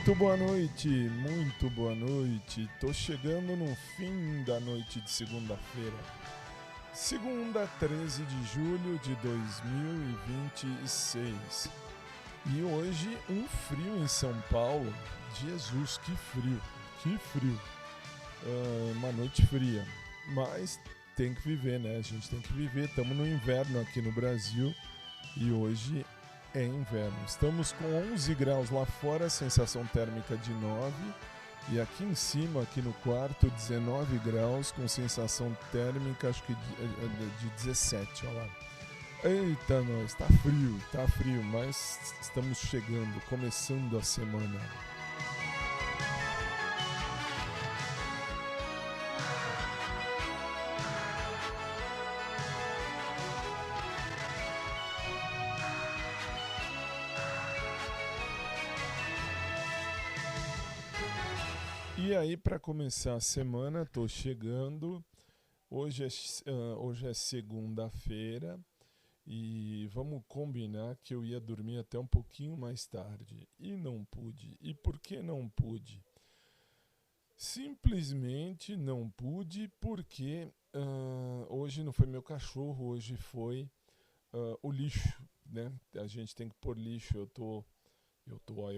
Muito boa noite, muito boa noite. Tô chegando no fim da noite de segunda-feira. Segunda, 13 de julho de 2026. E hoje um frio em São Paulo. Jesus, que frio, que frio. Uma noite fria. Mas tem que viver, né? A gente tem que viver. Estamos no inverno aqui no Brasil e hoje é inverno. Estamos com 11 graus lá fora, sensação térmica de 9. E aqui em cima, aqui no quarto, 19 graus com sensação térmica, acho que de 17, olha lá. Eita, nós, tá frio, mas estamos chegando, começando a semana. E aí, para começar a semana, tô chegando. Hoje é segunda-feira e vamos combinar que eu ia dormir até um pouquinho mais tarde. E não pude. E por que não pude? Simplesmente não pude porque hoje não foi meu cachorro, hoje foi o lixo, né? A gente tem que pôr lixo. Eu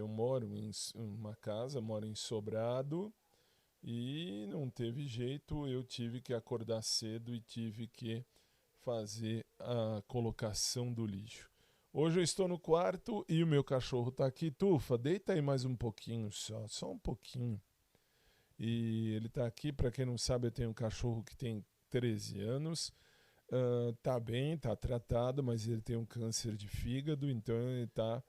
moro em uma casa, moro em Sobrado. E não teve jeito, eu tive que acordar cedo e tive que fazer a colocação do lixo. Hoje eu estou no quarto e o meu cachorro está aqui. Tufa, deita aí mais um pouquinho só um pouquinho. E ele está aqui, para quem não sabe, eu tenho um cachorro que tem 13 anos. Tá bem, tá tratado, mas ele tem um câncer de fígado, então ele tá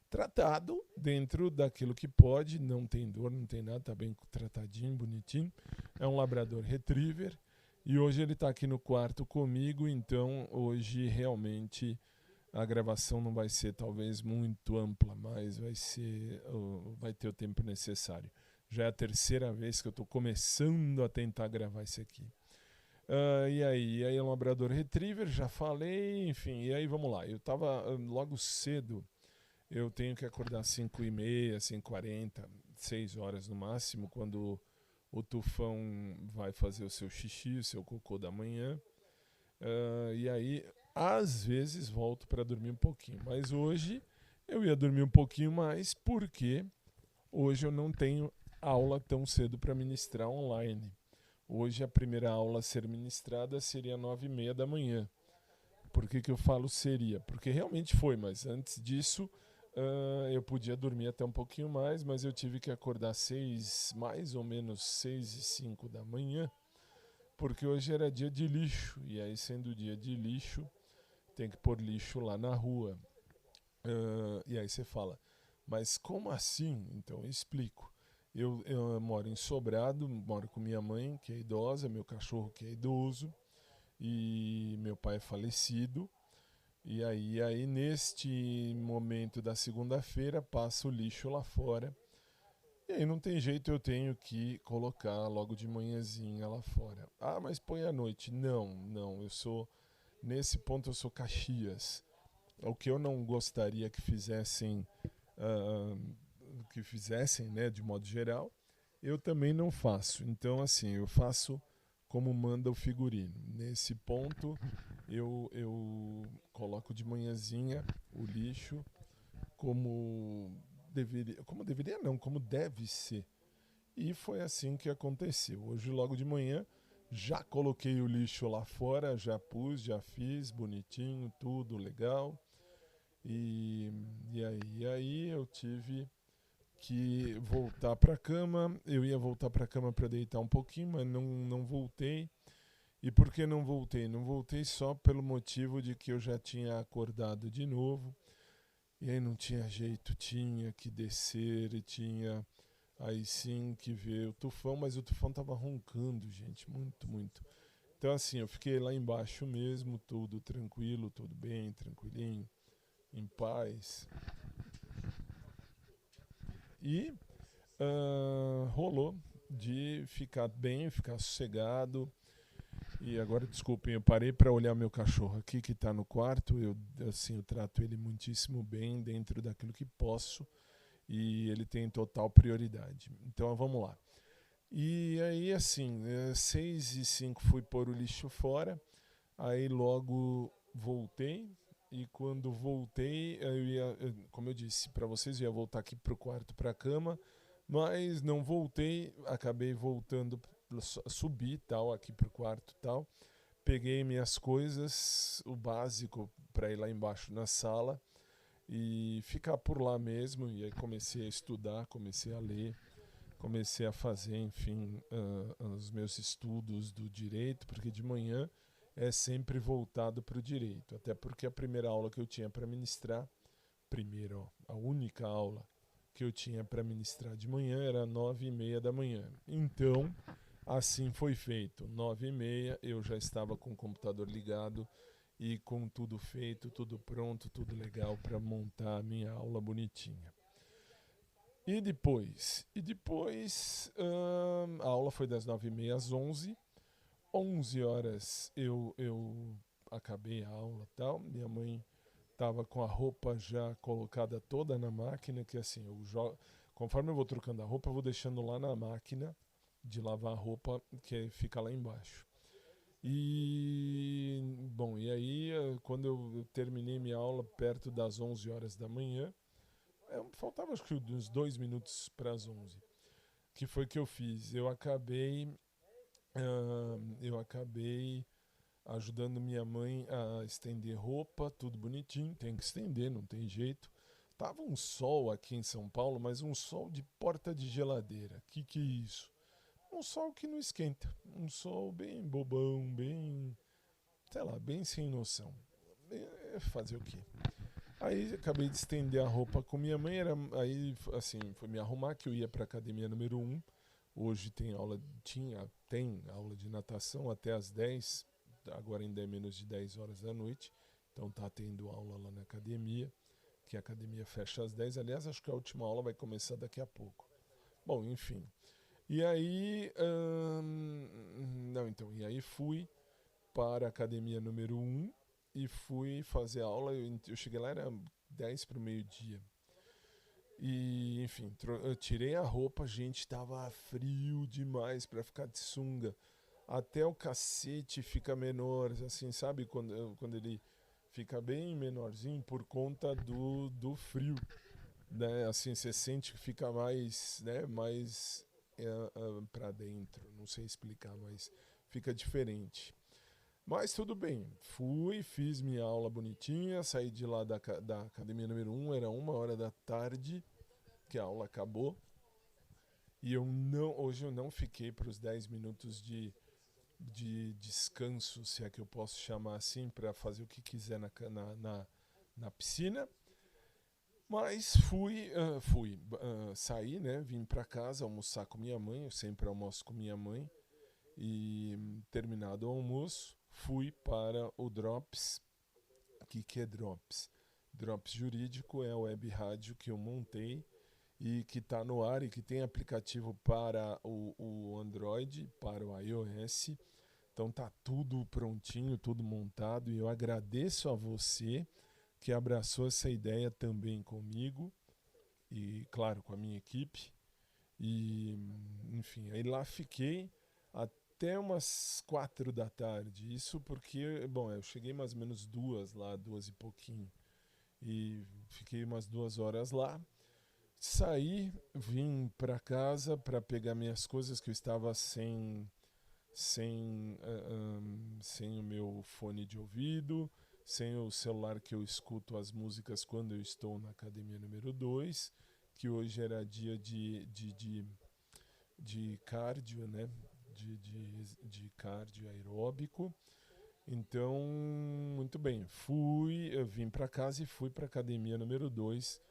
tratado dentro daquilo que pode, não tem dor, não tem nada, tá bem tratadinho, bonitinho. É um labrador retriever e hoje ele tá aqui no quarto comigo, então hoje realmente a gravação não vai ser talvez muito ampla, mas vai ter o tempo necessário. Já é a terceira vez que eu tô começando a tentar gravar isso aqui. E aí é um labrador retriever, já falei, enfim, e aí vamos lá. Eu tava logo cedo. Eu tenho que acordar às 5h30, 5h40, 6 horas no máximo, quando o Tufão vai fazer o seu xixi, o seu cocô da manhã. E aí, às vezes, volto para dormir um pouquinho. Mas hoje eu ia dormir um pouquinho mais porque hoje eu não tenho aula tão cedo para ministrar online. Hoje a primeira aula a ser ministrada seria 9h30 da manhã. Por que eu falo seria? Porque realmente foi, mas antes disso eu podia dormir até um pouquinho mais, mas eu tive que acordar mais ou menos 6h05 da manhã, porque hoje era dia de lixo, e aí sendo dia de lixo, tem que pôr lixo lá na rua. E aí você fala, mas como assim? Então eu explico. Eu moro em Sobrado, moro com minha mãe, que é idosa, meu cachorro, que é idoso, e meu pai é falecido. E aí neste momento da segunda-feira passa o lixo lá fora. E aí não tem jeito, eu tenho que colocar logo de manhãzinha lá fora. Ah, mas põe à noite. Não, nesse ponto eu sou Caxias. O que eu não gostaria ah, que fizessem, né, de modo geral, eu também não faço. Então, assim, eu faço como manda o figurino. Nesse ponto, eu coloco de manhãzinha o lixo como deve ser. E foi assim que aconteceu. Hoje, logo de manhã, já coloquei o lixo lá fora, já fiz, bonitinho, tudo legal. E aí eu tive que voltar para a cama. Eu ia voltar para a cama para deitar um pouquinho, mas não voltei. E por que não voltei? Não voltei só pelo motivo de que eu já tinha acordado de novo. E aí não tinha jeito, tinha que descer e tinha aí sim que ver o Tufão, mas o Tufão tava roncando, gente, muito, muito. Então assim, eu fiquei lá embaixo mesmo, tudo tranquilo, tudo bem, tranquilinho, em paz. E rolou de ficar bem, ficar sossegado. E agora, desculpem, eu parei para olhar meu cachorro aqui que está no quarto. Eu trato ele muitíssimo bem dentro daquilo que posso. e ele tem total prioridade. Então vamos lá. E aí, assim, 6h05 fui pôr o lixo fora, aí logo voltei, e quando voltei, como eu disse para vocês, eu ia voltar aqui pro quarto, pra cama, mas não voltei, acabei voltando, subi tal, aqui pro quarto tal, peguei minhas coisas, o básico para ir lá embaixo na sala e ficar por lá mesmo, e aí comecei a estudar, comecei a ler, comecei a fazer, enfim, os meus estudos do direito, porque de manhã é sempre voltado para o direito, até porque a primeira aula que eu tinha para ministrar, a única aula que eu tinha para ministrar de manhã era 9h30 da manhã. Então, assim foi feito. 9h30 eu já estava com o computador ligado e com tudo feito, tudo pronto, tudo legal para montar a minha aula bonitinha. E depois? A aula foi das 9h30 às 11h. 11 horas eu acabei a aula e tal. Minha mãe estava com a roupa já colocada toda na máquina, que assim, conforme eu vou trocando a roupa, eu vou deixando lá na máquina de lavar a roupa, que fica lá embaixo. E, bom, e aí, quando eu terminei minha aula, perto das 11 horas da manhã, faltava acho que uns 2 minutos para as 11. Que foi que eu fiz? Eu acabei ajudando minha mãe a estender roupa, tudo bonitinho, tem que estender, não tem jeito. Tava um sol aqui em São Paulo, mas um sol de porta de geladeira. Que é isso? Um sol que não esquenta, um sol bem bobão, bem, sei lá, bem sem noção. Fazer o quê? Aí acabei de estender a roupa com minha mãe, aí assim, foi me arrumar que eu ia para academia número 1. Hoje tem aula de natação até às 10, agora ainda é menos de 10 horas da noite, então tá tendo aula lá na academia, que a academia fecha às 10. Aliás, acho que a última aula vai começar daqui a pouco. Bom, enfim. E aí, e aí fui para a academia número 1 e fui fazer aula. Eu cheguei lá, era 10 para o meio-dia. E, enfim, eu tirei a roupa, gente, tava frio demais para ficar de sunga. Até o cacete fica menor, assim, sabe? Quando ele fica bem menorzinho por conta do frio, né? Assim, você sente que fica mais, né? Mais para dentro. Não sei explicar, mas fica diferente. Mas tudo bem, fiz minha aula bonitinha, saí de lá da academia número 1, era 1h da tarde que a aula acabou. E hoje eu não fiquei para os 10 minutos de descanso, se é que eu posso chamar assim, para fazer o que quiser na piscina. Mas saí, né? Vim para casa almoçar com minha mãe, eu sempre almoço com minha mãe. E terminado o almoço, fui para o Drops. O que é Drops? Drops Jurídico é a web rádio que eu montei e que está no ar e que tem aplicativo para o Android, para o iOS. Então tá tudo prontinho, tudo montado, e eu agradeço a você que abraçou essa ideia também comigo e, claro, com a minha equipe. E, enfim, aí lá fiquei até umas 4 da tarde. Isso porque, bom, eu cheguei mais ou menos 2 e pouquinho. E fiquei umas 2 horas lá. Saí, vim para casa para pegar minhas coisas, que eu estava sem o meu fone de ouvido, sem o celular que eu escuto as músicas quando eu estou na academia número 2, que hoje era dia de cardio, né? De cardio aeróbico. Então, muito bem, eu vim para casa e fui para a academia número 2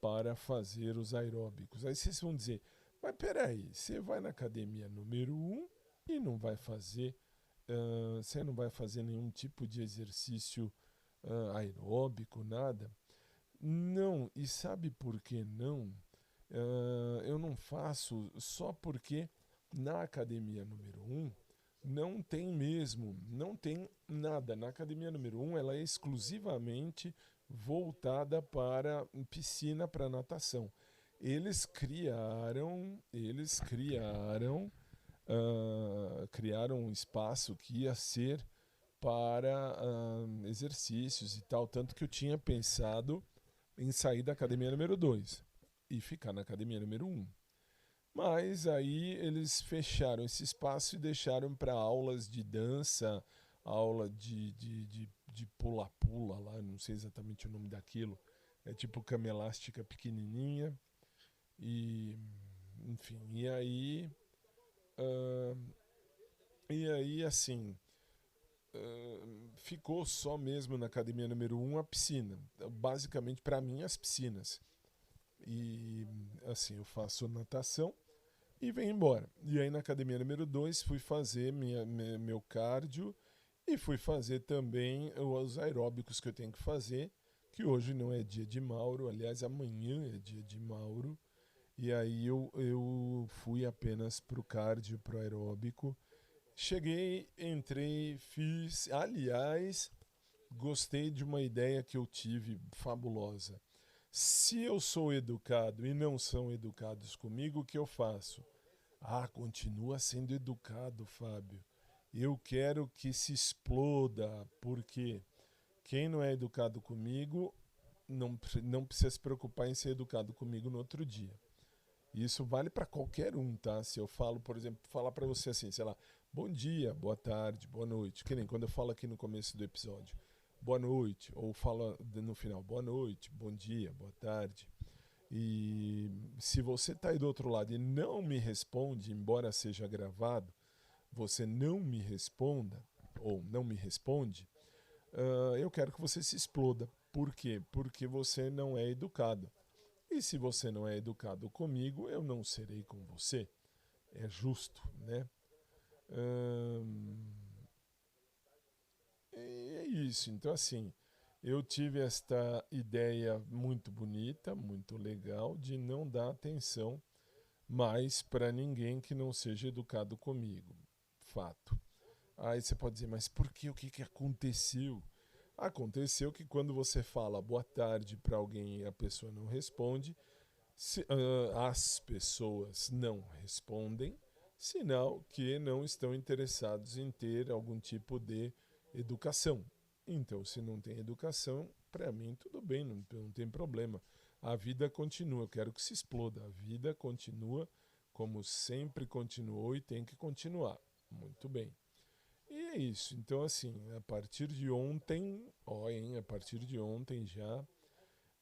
para fazer os aeróbicos. Aí vocês vão dizer, mas peraí, você vai na academia número 1 e não vai fazer, você não vai fazer nenhum tipo de exercício aeróbico, nada? Não, e sabe por que não? Eu não faço só porque na academia número 1 não tem mesmo, não tem nada. Na academia número 1 ela é exclusivamente voltada para piscina, para natação. criaram um espaço que ia ser para exercícios e tal, tanto que eu tinha pensado em sair da academia número 2 e ficar na academia número 1. Mas aí eles fecharam esse espaço e deixaram para aulas de dança, aula de pula-pula lá, não sei exatamente o nome daquilo. É tipo cama elástica pequenininha. E, enfim, ah, e aí assim, ficou só mesmo na academia número 1 a piscina. Basicamente, para mim, as piscinas. E assim, eu faço natação e venho embora. E aí na academia número 2 fui fazer meu cardio e fui fazer também os aeróbicos que eu tenho que fazer, que hoje não é dia de Mauro, aliás, amanhã é dia de Mauro. E aí eu fui apenas pro cardio, pro aeróbico. Cheguei, entrei, fiz. Aliás, gostei de uma ideia que eu tive fabulosa. Se eu sou educado e não são educados comigo, o que eu faço? Ah, continua sendo educado, Fábio. Eu quero que se exploda, porque quem não é educado comigo não precisa se preocupar em ser educado comigo no outro dia. E isso vale para qualquer um, tá? Se eu falo, por exemplo, falar para você assim, sei lá, bom dia, boa tarde, boa noite, que nem quando eu falo aqui no começo do episódio, boa noite, ou falo no final, boa noite, bom dia, boa tarde. E se você está aí do outro lado e não me responde, embora seja gravado, você não me responda, ou não me responde, eu quero que você se exploda. Por quê? Porque você não é educado. E se você não é educado comigo, eu não serei com você. É justo, né? E é isso. Então, assim, eu tive esta ideia muito bonita, muito legal, de não dar atenção mais para ninguém que não seja educado comigo. Fato. Aí você pode dizer, mas por quê? O que aconteceu? Aconteceu que quando você fala boa tarde para alguém e a pessoa não responde, as pessoas não respondem, sinal que não estão interessados em ter algum tipo de educação. Então, se não tem educação, para mim tudo bem, não tem problema. A vida continua, eu quero que se exploda. A vida continua como sempre continuou e tem que continuar. Muito bem. E é isso. Então, assim, a partir de ontem, a partir de ontem já,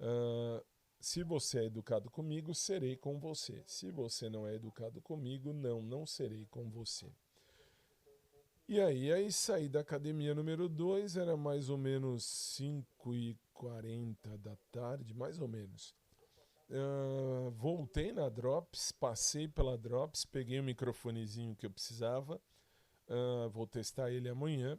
Uh, se você é educado comigo, serei com você. Se você não é educado comigo, não serei com você. E aí saí da academia número 2, era mais ou menos 5h40 da tarde, mais ou menos. Voltei na Drops, passei pela Drops, peguei o microfonezinho que eu precisava, vou testar ele amanhã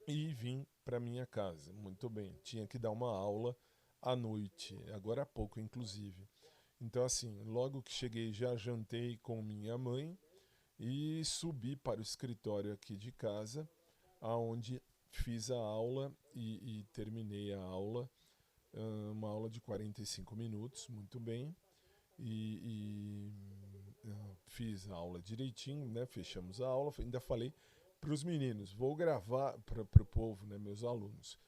e vim para minha casa. Muito bem, tinha que dar uma aula à noite, agora há pouco inclusive. Então assim, logo que cheguei já jantei com minha mãe e subi para o escritório aqui de casa, aonde fiz a aula e terminei a aula, uma aula de 45 minutos, muito bem, fiz a aula direitinho, né? Fechamos a aula, ainda falei para os meninos, vou gravar para o povo, né, meus alunos,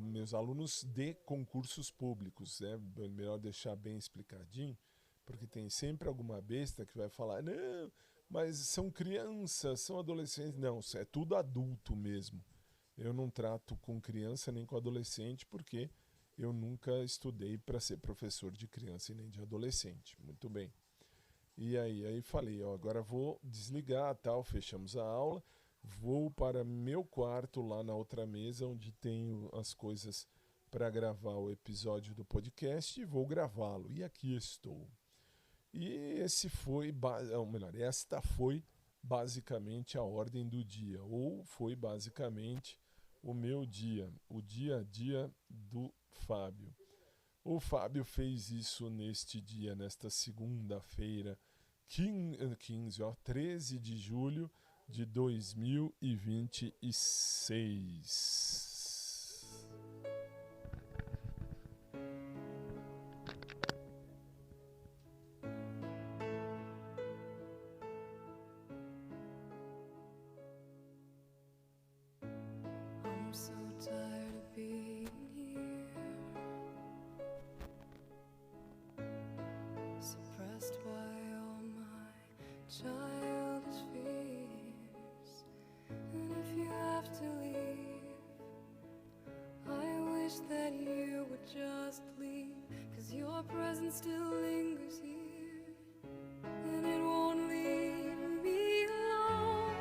meus alunos de concursos públicos, né? Melhor deixar bem explicadinho, porque tem sempre alguma besta que vai falar, não, mas são crianças, são adolescentes. Não, é tudo adulto mesmo. Eu não trato com criança nem com adolescente, porque eu nunca estudei para ser professor de criança e nem de adolescente. Muito bem. E aí falei, ó, agora vou desligar, tal, fechamos a aula, vou para meu quarto lá na outra mesa onde tenho as coisas para gravar o episódio do podcast e vou gravá-lo. E aqui estou. E esta foi basicamente a ordem do dia, ou foi basicamente o meu dia, o dia a dia do Fábio. O Fábio fez isso neste dia, nesta segunda-feira, 13 de julho de 2026. childish fears. And if you have to leave, I wish that you would just leave, 'cause your presence still lingers here, and it won't leave me alone.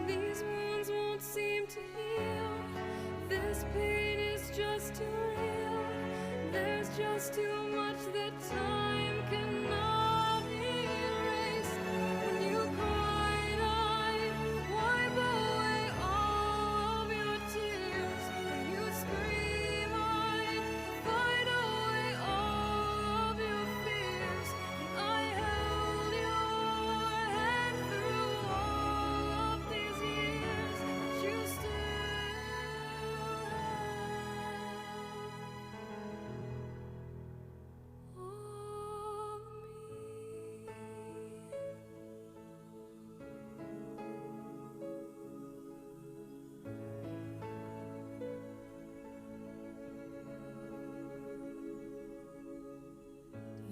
These wounds won't seem to heal. This pain is just too real. There's just too much that time cannot erase. When you cried, I'd wipe away all of your tears. When you scream, I'd fight away all of your fears. And I held your hand through all of these years, but you still all me.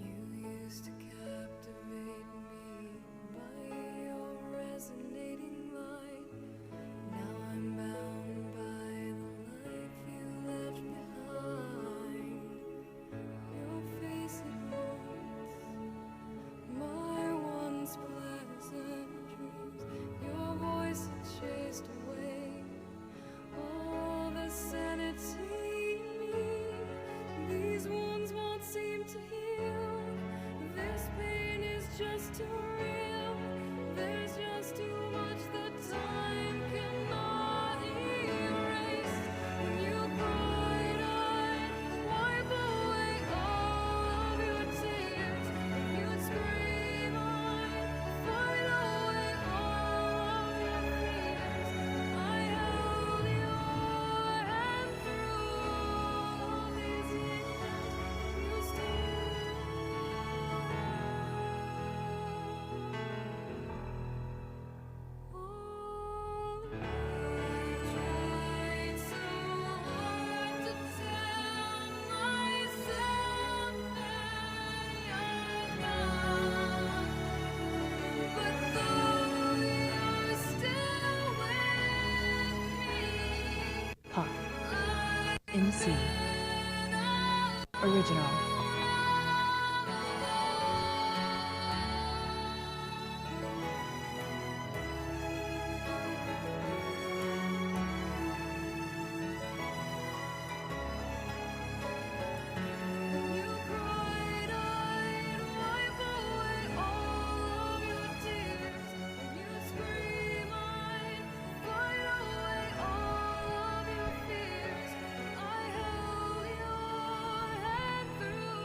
You used to captivate me by your resonating light. Now I'm bound by the life you left behind. Your face it haunts my once pleasant dreams. Your voice it chased away all the sanity in me. These wounds won't seem to heal. This pain is just too real. There's just too much that time cannot erase. When you cried, I'd wipe away all of your tears. When you'd scream, I'd fight away all of your fears. I held your hand through all these years, and you still all me. Tried so hard to tell myself that you're gone, but though you're still with me, Pop. MC. Original. when you cried, I'd wipe away all of your tears. When you scream, I'd fight away all of your fears. I held your hand through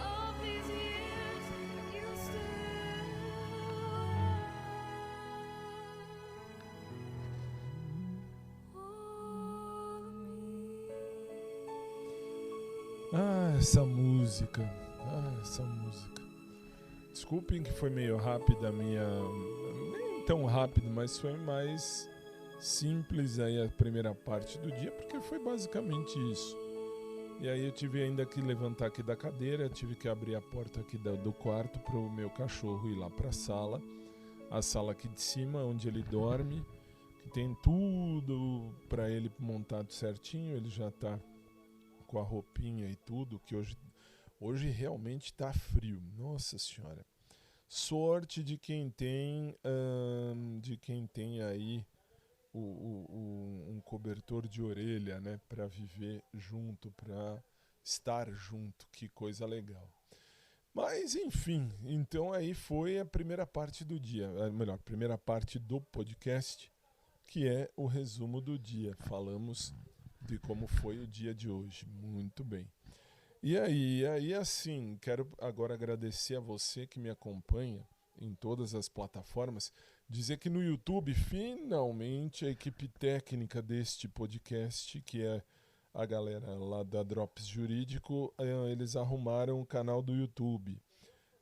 all of these years, and you still all me. Ah, essa música. Ah, essa música. Desculpem que foi meio rápida a minha. Nem tão rápido, mas foi mais simples aí a primeira parte do dia, porque foi basicamente isso. E aí eu tive ainda que levantar aqui da cadeira, tive que abrir a porta aqui do quarto para o meu cachorro ir lá para a sala aqui de cima, onde ele dorme, que tem tudo para ele montado certinho. Ele já tá com a roupinha e tudo, que hoje realmente tá frio. Nossa senhora. Sorte de quem tem aí um cobertor de orelha, né, para viver junto, para estar junto. Que coisa legal. Mas enfim, então aí foi a primeira parte do dia, melhor, primeira parte do podcast, que é o resumo do dia. Falamos de como foi o dia de hoje. Muito bem. E aí assim, quero agora agradecer a você que me acompanha em todas as plataformas. Dizer que no YouTube, finalmente, a equipe técnica deste podcast, que é a galera lá da Drops Jurídico, eles arrumaram o canal do YouTube.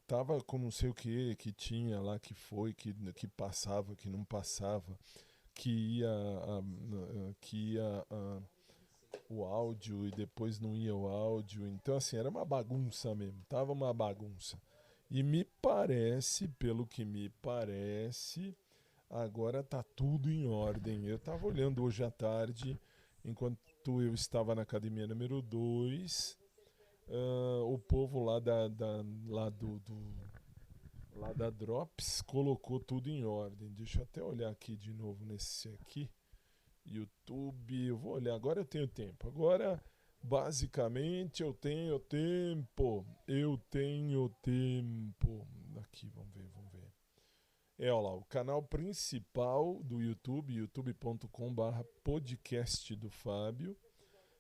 Tava com não sei o que tinha lá, que passava, que não passava, que ia o áudio e depois não ia o áudio. Então assim, era uma bagunça mesmo, tava uma bagunça. E me parece, pelo que me parece, agora tá tudo em ordem. Eu estava olhando hoje à tarde, enquanto eu estava na academia número 2, o povo lá lá da Drops colocou tudo em ordem. Deixa eu até olhar aqui de novo nesse aqui. YouTube, eu vou olhar, agora eu tenho tempo. Agora, basicamente, eu tenho tempo. Eu tenho tempo. Aqui, vamos ver. Olha lá, o canal principal do YouTube, youtube.com/podcast do Fábio,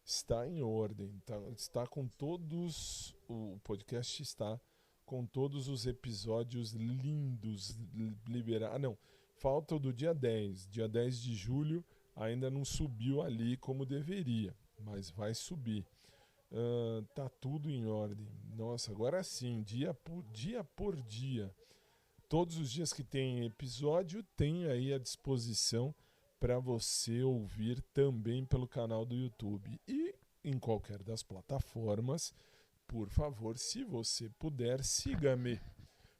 está em ordem. Está com todos. O podcast está com todos os episódios lindos liberados. Ah, não. Falta o do dia 10. Dia 10 de julho ainda não subiu ali como deveria, mas vai subir. Tá tudo em ordem. Nossa, agora sim, dia por dia. Todos os dias que tem episódio, tem aí à disposição para você ouvir também pelo canal do YouTube. E em qualquer das plataformas, por favor, se você puder, siga-me.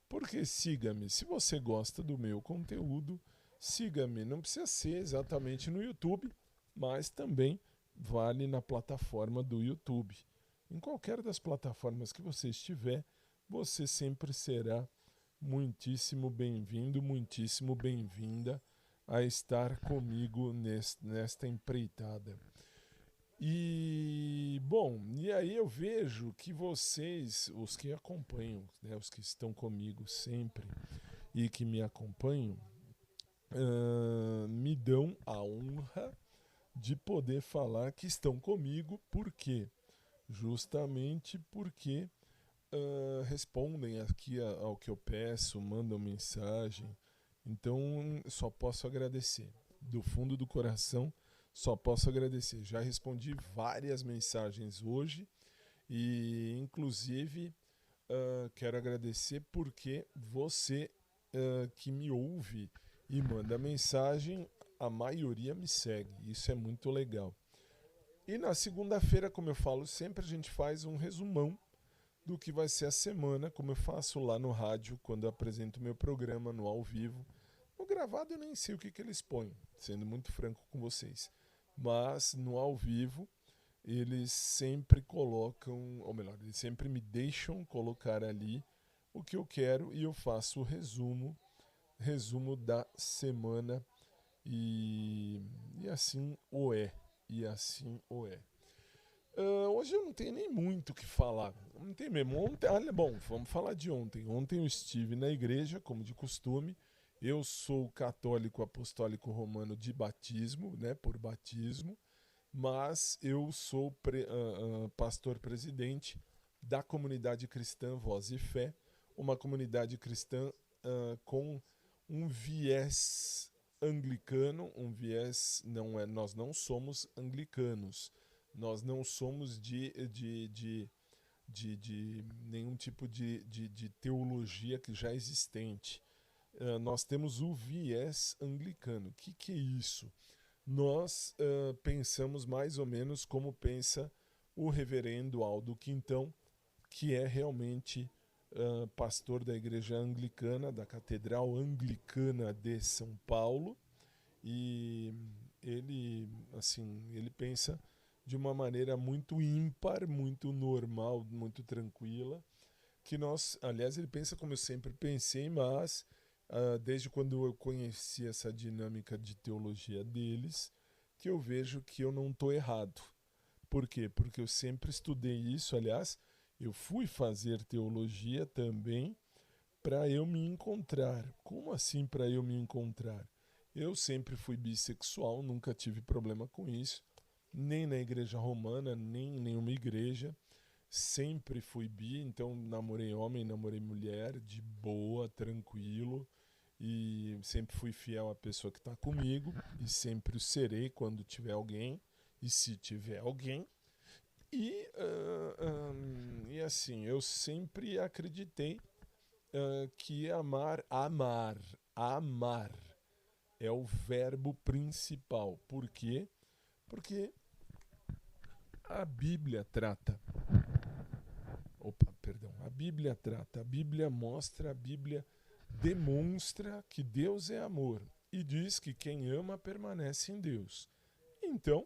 Porque siga-me. Se você gosta do meu conteúdo, siga-me. Não precisa ser exatamente no YouTube, mas também vale na plataforma do YouTube. Em qualquer das plataformas que você estiver, você sempre será muitíssimo bem-vindo, muitíssimo bem-vinda a estar comigo nesta empreitada. E, bom, e aí eu vejo que vocês, os que acompanham, né, os que estão comigo sempre e que me acompanham, me dão a honra de poder falar que estão comigo. Por quê? Justamente porque respondem aqui ao que eu peço, mandam mensagem. Então, só posso agradecer. Do fundo do coração, só posso agradecer. Já respondi várias mensagens hoje e, inclusive, quero agradecer porque você que me ouve e manda mensagem, a maioria me segue. Isso é muito legal. E na segunda-feira, como eu falo sempre, a gente faz um resumão do que vai ser a semana, como eu faço lá no rádio, quando eu apresento meu programa no ao vivo. No gravado eu nem sei o que eles põem, sendo muito franco com vocês. Mas no ao vivo, eles sempre colocam, ou melhor, eles sempre me deixam colocar ali o que eu quero e eu faço o resumo da semana e assim o é. Hoje eu não tenho nem muito o que falar. Não tem mesmo. Bom, vamos falar de ontem. Ontem eu estive na igreja, como de costume. Eu sou católico apostólico romano de batismo, né, por batismo, mas eu sou pastor presidente da comunidade cristã Voz e Fé, uma comunidade cristã com um viés anglicano, nós não somos anglicanos. Nós não somos de nenhum tipo de teologia que já existente. Nós temos o viés anglicano. O que é isso? Nós pensamos mais ou menos como pensa o reverendo Aldo Quintão, que é realmente pastor da igreja anglicana, da Catedral Anglicana de São Paulo. E ele pensa de uma maneira muito ímpar, muito normal, muito tranquila, que aliás, ele pensa como eu sempre pensei, mas desde quando eu conheci essa dinâmica de teologia deles, que eu vejo que eu não estou errado. Por quê? Porque eu sempre estudei isso, aliás, eu fui fazer teologia também para eu me encontrar. Como assim para eu me encontrar? Eu sempre fui bissexual, nunca tive problema com isso, nem na igreja romana, nem em nenhuma igreja. Sempre fui bi, então namorei homem, namorei mulher, de boa, tranquilo. E sempre fui fiel à pessoa que está comigo. E sempre o serei quando tiver alguém. E se tiver alguém. E assim, eu sempre acreditei que amar é o verbo principal. Por quê? Porque a Bíblia trata... perdão. A Bíblia trata, a Bíblia mostra, a Bíblia demonstra que Deus é amor e diz que quem ama permanece em Deus. Então,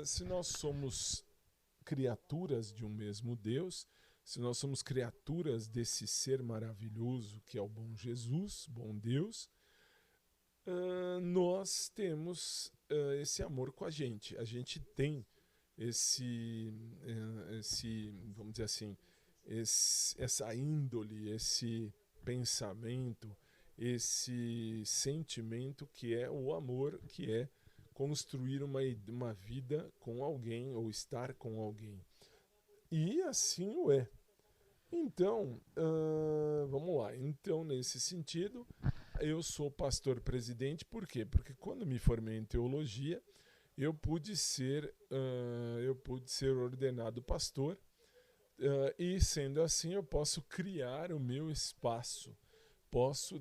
se nós somos criaturas de um mesmo Deus, se nós somos criaturas desse ser maravilhoso que é o bom Jesus, bom Deus, nós temos esse amor com a gente. A gente tem esse vamos dizer assim, essa índole, esse pensamento, esse sentimento que é o amor, que é construir uma vida com alguém ou estar com alguém. E assim o é. Então, vamos lá. Então, nesse sentido, eu sou pastor presidente, por quê? Porque quando me formei em teologia, eu pude ser ordenado pastor, e sendo assim eu posso criar o meu espaço,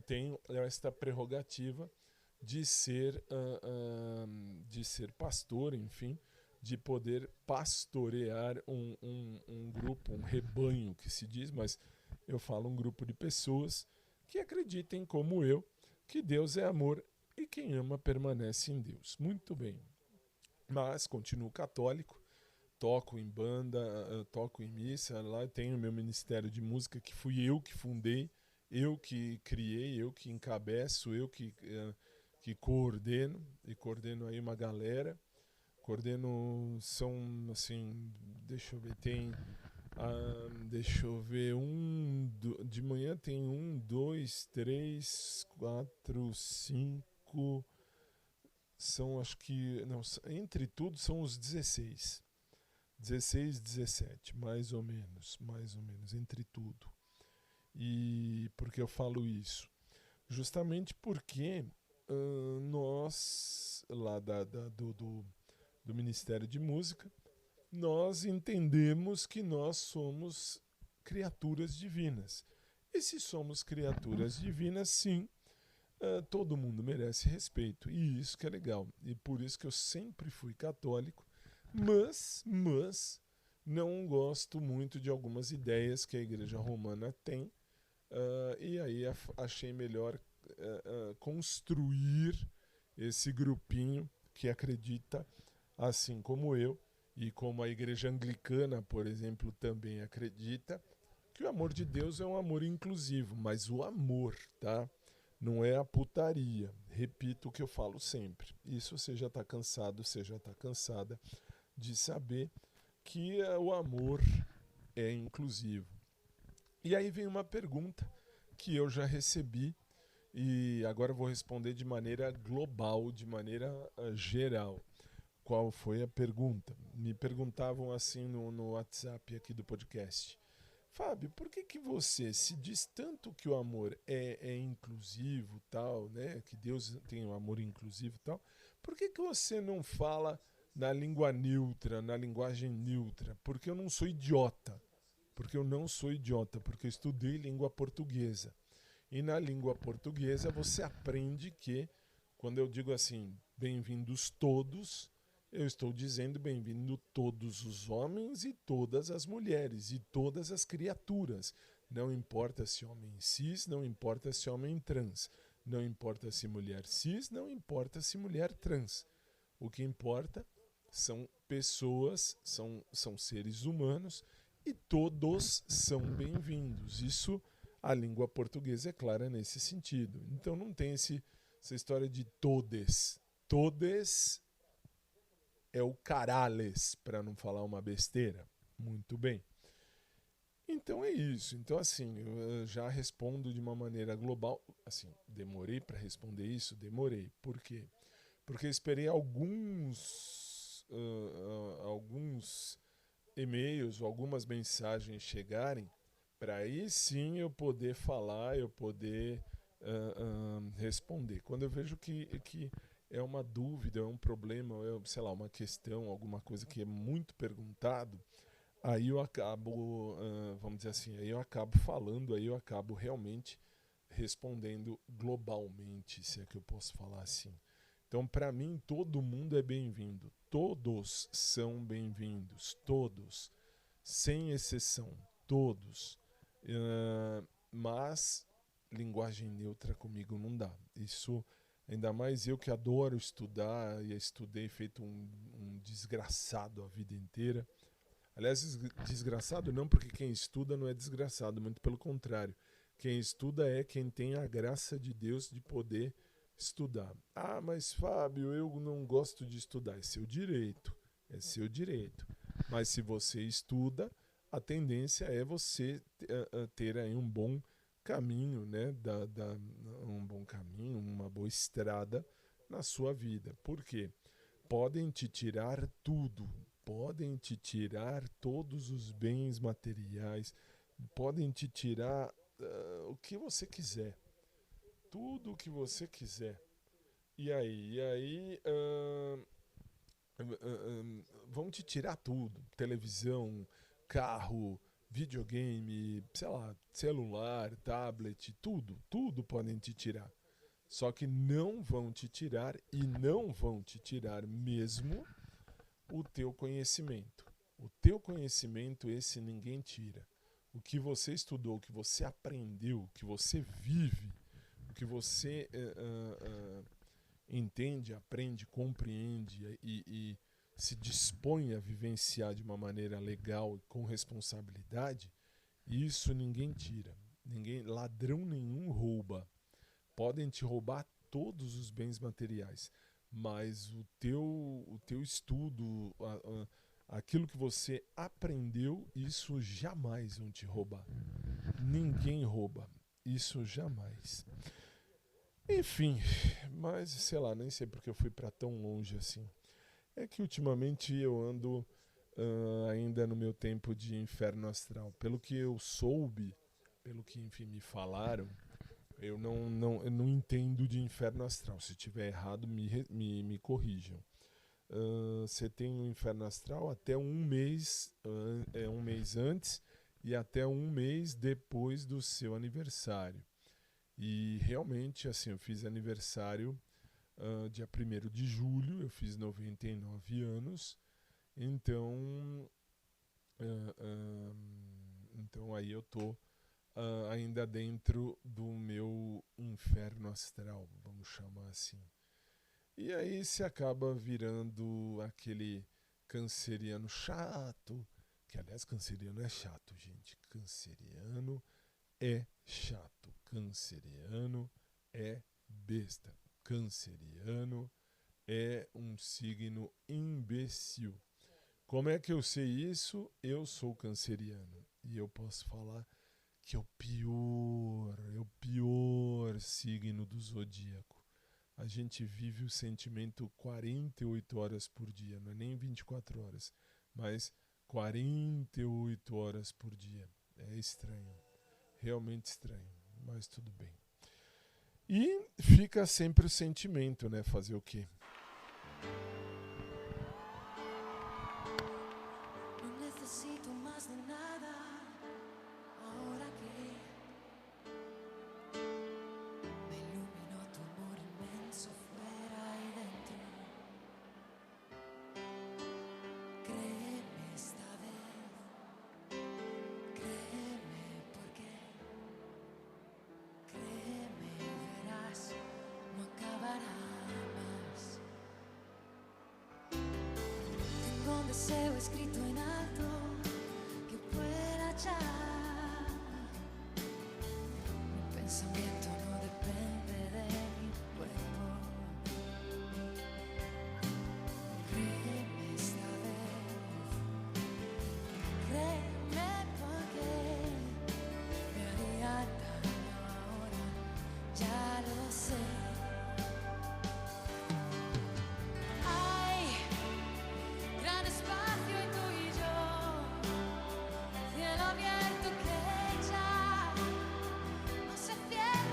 tenho esta prerrogativa de ser pastor, enfim, de poder pastorear um grupo, um rebanho que se diz, mas eu falo um grupo de pessoas que acreditem como eu, que Deus é amor e quem ama permanece em Deus. Muito bem. Mas continuo católico, toco em banda, toco em missa, lá tenho meu ministério de música que fui eu que fundei, eu que criei, eu que encabeço, eu que coordeno, e coordeno aí uma galera. São assim, deixa eu ver, de manhã tem 1, 2, 3, 4, 5, são acho que, não, entre tudo são os 16, 17, mais ou menos, entre tudo. E por que eu falo isso? Justamente porque nós, lá do Ministério de Música, nós entendemos que nós somos criaturas divinas. E se somos criaturas divinas, sim, todo mundo merece respeito. E isso que é legal. E por isso que eu sempre fui católico, mas não gosto muito de algumas ideias que a Igreja Romana tem. E aí achei melhor construir esse grupinho que acredita, assim como eu, e como a Igreja Anglicana, por exemplo, também acredita, que o amor de Deus é um amor inclusivo, mas o amor, tá? Não é a putaria. Repito o que eu falo sempre. Isso você já está cansado, você já está cansada de saber que o amor é inclusivo. E aí vem uma pergunta que eu já recebi e agora eu vou responder de maneira global, de maneira geral. Qual foi a pergunta? Me perguntavam assim no WhatsApp aqui do podcast. Fábio, por que você se diz tanto que o amor é inclusivo, tal, né? Que Deus tem um amor inclusivo, tal? Por que você não fala na língua neutra, na linguagem neutra? Porque eu não sou idiota. Porque eu eu estudei língua portuguesa. E na língua portuguesa você aprende que, quando eu digo assim, bem-vindos todos, eu estou dizendo bem-vindo todos os homens e todas as mulheres e todas as criaturas. Não importa se homem cis, não importa se homem trans. Não importa se mulher cis, não importa se mulher trans. O que importa são pessoas, são seres humanos e todos são bem-vindos. Isso, a língua portuguesa é clara nesse sentido. Então não tem essa história de todes. Todes é o carales, para não falar uma besteira. Muito bem. Então é isso. Então assim, eu já respondo de uma maneira global. Assim, demorei para responder isso? Demorei. Por quê? Porque eu esperei alguns e-mails ou algumas mensagens chegarem para aí sim eu poder falar, eu poder responder. Quando eu vejo que é uma dúvida, é um problema, sei lá, uma questão, alguma coisa que é muito perguntado, aí eu acabo, vamos dizer assim, aí eu acabo falando, aí eu acabo realmente respondendo globalmente, se é que eu posso falar assim. Então, para mim, todo mundo é bem-vindo. Todos são bem-vindos. Todos. Sem exceção. todos. Mas linguagem neutra comigo não dá. Isso, ainda mais eu que adoro estudar, e estudei feito um desgraçado a vida inteira. Aliás, desgraçado não, porque quem estuda não é desgraçado, muito pelo contrário. Quem estuda é quem tem a graça de Deus de poder estudar. Ah, mas Fábio, eu não gosto de estudar. É seu direito. É seu direito. Mas se você estuda, a tendência é você ter aí um bom caminho, né? Um bom caminho, uma boa estrada na sua vida. Por quê? Podem te tirar tudo. Podem te tirar todos os bens materiais. Podem te tirar o que você quiser. Tudo o que você quiser. E aí vão te tirar tudo. Televisão, carro, videogame, sei lá, celular, tablet, tudo podem te tirar. Só que não vão te tirar, e não vão te tirar mesmo, o teu conhecimento. O teu conhecimento, esse ninguém tira. O que você estudou, o que você aprendeu, o que você vive, o que você entende, aprende, compreende e se dispõe a vivenciar de uma maneira legal e com responsabilidade, isso ninguém tira. Ladrão nenhum rouba. Podem te roubar todos os bens materiais, mas o teu estudo, aquilo que você aprendeu, isso jamais vão te roubar. Ninguém rouba. Isso jamais. Enfim, mas sei lá, nem sei porque eu fui para tão longe assim. É que ultimamente eu ando ainda no meu tempo de inferno astral. Pelo que eu soube, pelo que enfim me falaram, eu não entendo de inferno astral. Se estiver errado, me corrijam. Você tem um inferno astral até um mês antes e até um mês depois do seu aniversário. E realmente, assim, eu fiz aniversário dia 1º de julho, eu fiz 99 anos, então aí eu tô ainda dentro do meu inferno astral, vamos chamar assim. E aí se acaba virando aquele canceriano chato, que aliás canceriano é chato, gente. Canceriano é chato. Canceriano é besta. Canceriano é um signo imbecil. Como é que eu sei isso? Eu sou canceriano. E eu posso falar que é o pior signo do zodíaco. A gente vive o sentimento 48 horas por dia, não é nem 24 horas, mas 48 horas por dia. É estranho, realmente estranho, mas tudo bem. E fica sempre o sentimento, né? Fazer o quê? No necesito más de nada, ahora que me iluminó tu amor inmenso fuera y dentro. Créeme esta vez, créeme porque, créeme verás, no acabará más. Tengo un deseo escrito en alto que pueda echar. Mi pensamiento no depende de mi cuerpo. Créeme esta vez, créeme porque me haría daño ahora, ya lo sé. Hay gran espacio y tú y yo, cielo abierto que ya no se cierra.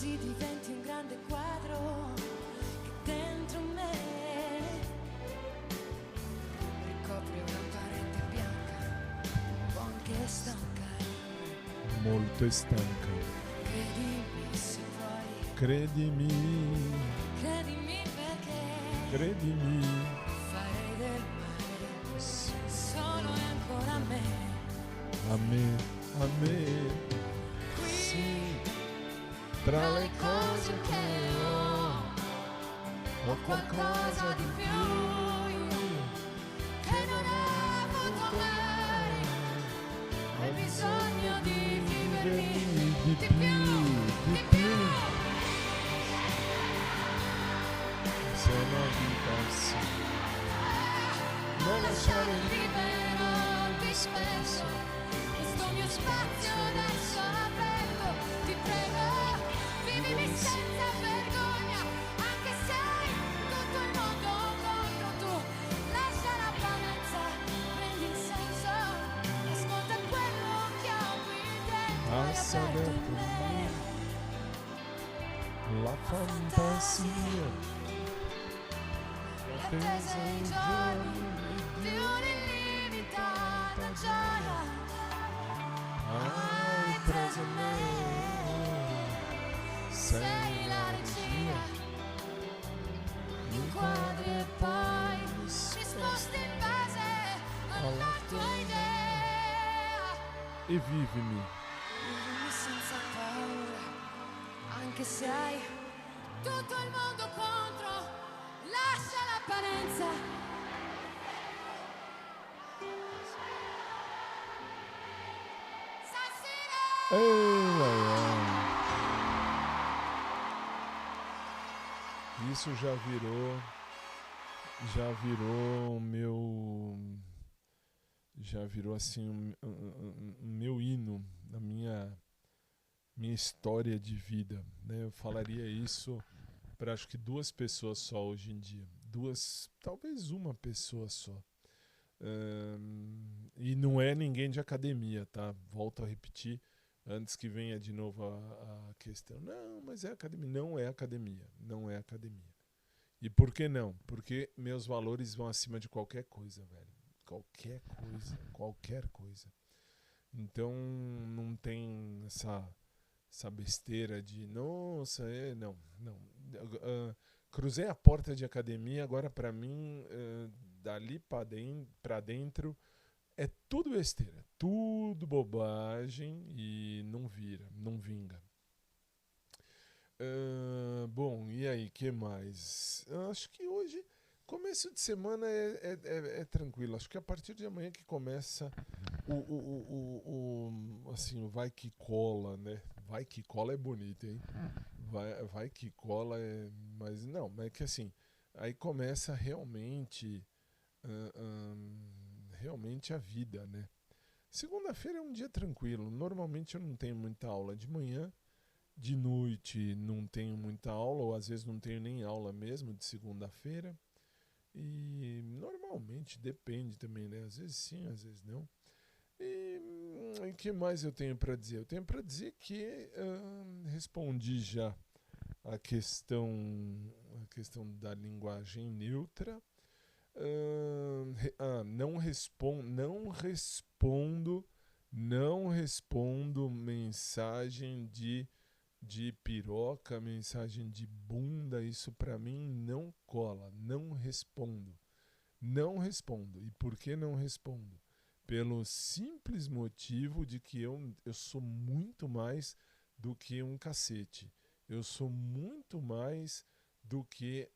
così diventi un grande quadro che dentro me ricopre una parete bianca, un po' anche stanca. Molto stanca. Credimi se vuoi, Credimi, credimi perché credimi. farei del male solo e ancora a me. A me, sì, tra le cose che ho qualcosa di più che non hai avuto mai. Hai bisogno di vivermi di più. Se una vita sì, non lasciare libero disperso questo mio spazio adesso aperto. Ti prego, vivimi senza vergogna, anche se hai tutto il mondo contro tu. Lascia la banezza, prendi il senso, ascolta quello che ho qui dentro. passa Hai aperto dentro in me la fantasia. l'attesa i giorni di un'illimitata gioia. Hai preso me, Sei la regia, inquadri e poi risposte in base alla tua idea. e vivimi. Vivimi senza paura, anche se hai tutto il mondo contro. Lascia l'apparenza. Isso já virou assim um meu hino, a minha história de vida, né? Eu falaria isso para acho que 2 pessoas só hoje em dia, 2, talvez uma pessoa só. E não é ninguém de academia, tá? Volto a repetir, antes que venha de novo a questão. Não, mas é academia. Não é academia. Não é academia. E por que não? Porque meus valores vão acima de qualquer coisa, velho. Qualquer coisa. Qualquer coisa. Então não tem essa besteira de nossa, não. Cruzei a porta de academia, agora pra mim, dali pra dentro, é tudo besteira, tudo bobagem e não vinga. Bom, e aí, que mais? Acho que hoje, começo de semana é tranquilo. Acho que a partir de amanhã que começa assim, o vai que cola, né? Vai que cola é bonito, hein? Vai que cola mas não, mas é que assim, aí começa realmente realmente a vida, né? Segunda-feira é um dia tranquilo. Normalmente eu não tenho muita aula de manhã, de noite não tenho muita aula, ou às vezes não tenho nem aula mesmo de segunda-feira. E normalmente depende também, né? Às vezes sim, às vezes não. E o que mais eu tenho para dizer? Eu tenho para dizer que respondi já a questão da linguagem neutra. Não respondo mensagem de piroca, mensagem de bunda, isso pra mim não cola, não respondo. E por que não respondo? Pelo simples motivo de que eu sou muito mais do que um cacete. Eu sou muito mais do que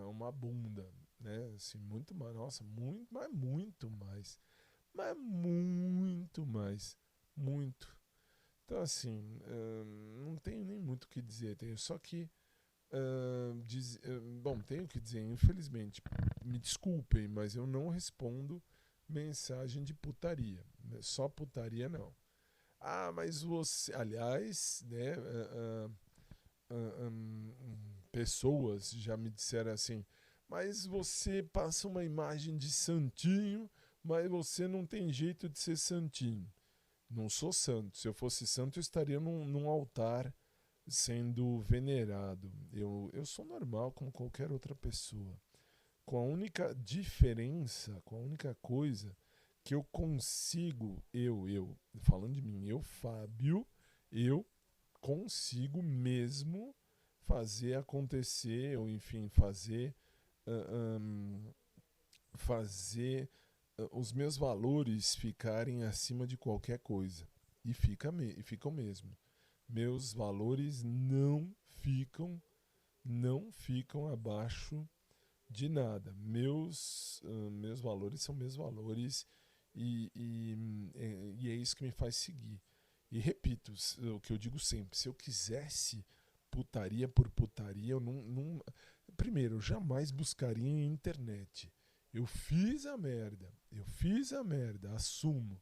uma bunda, né? Assim, muito mais, nossa, muito mais. Mas muito mais. Muito. Então, assim, não tenho nem muito o que dizer. Tenho só que bom, tenho que dizer, infelizmente, me desculpem, mas eu não respondo mensagem de putaria. Só putaria não. Mas você, aliás, né, pessoas já me disseram assim, mas você passa uma imagem de santinho, mas você não tem jeito de ser santinho. Não sou santo. Se eu fosse santo, eu estaria num altar sendo venerado. Eu sou normal como qualquer outra pessoa. Com a única diferença, com a única coisa que eu consigo, falando de mim, eu, Fábio, eu consigo mesmo fazer acontecer, ou enfim, fazer os meus valores ficarem acima de qualquer coisa. E ficam mesmo. Meus valores não ficam abaixo de nada. Meus valores são meus valores e é isso que me faz seguir. E repito, o que eu digo sempre, se eu quisesse putaria por putaria, eu não... Primeiro, eu jamais buscaria em internet. Eu fiz a merda, assumo.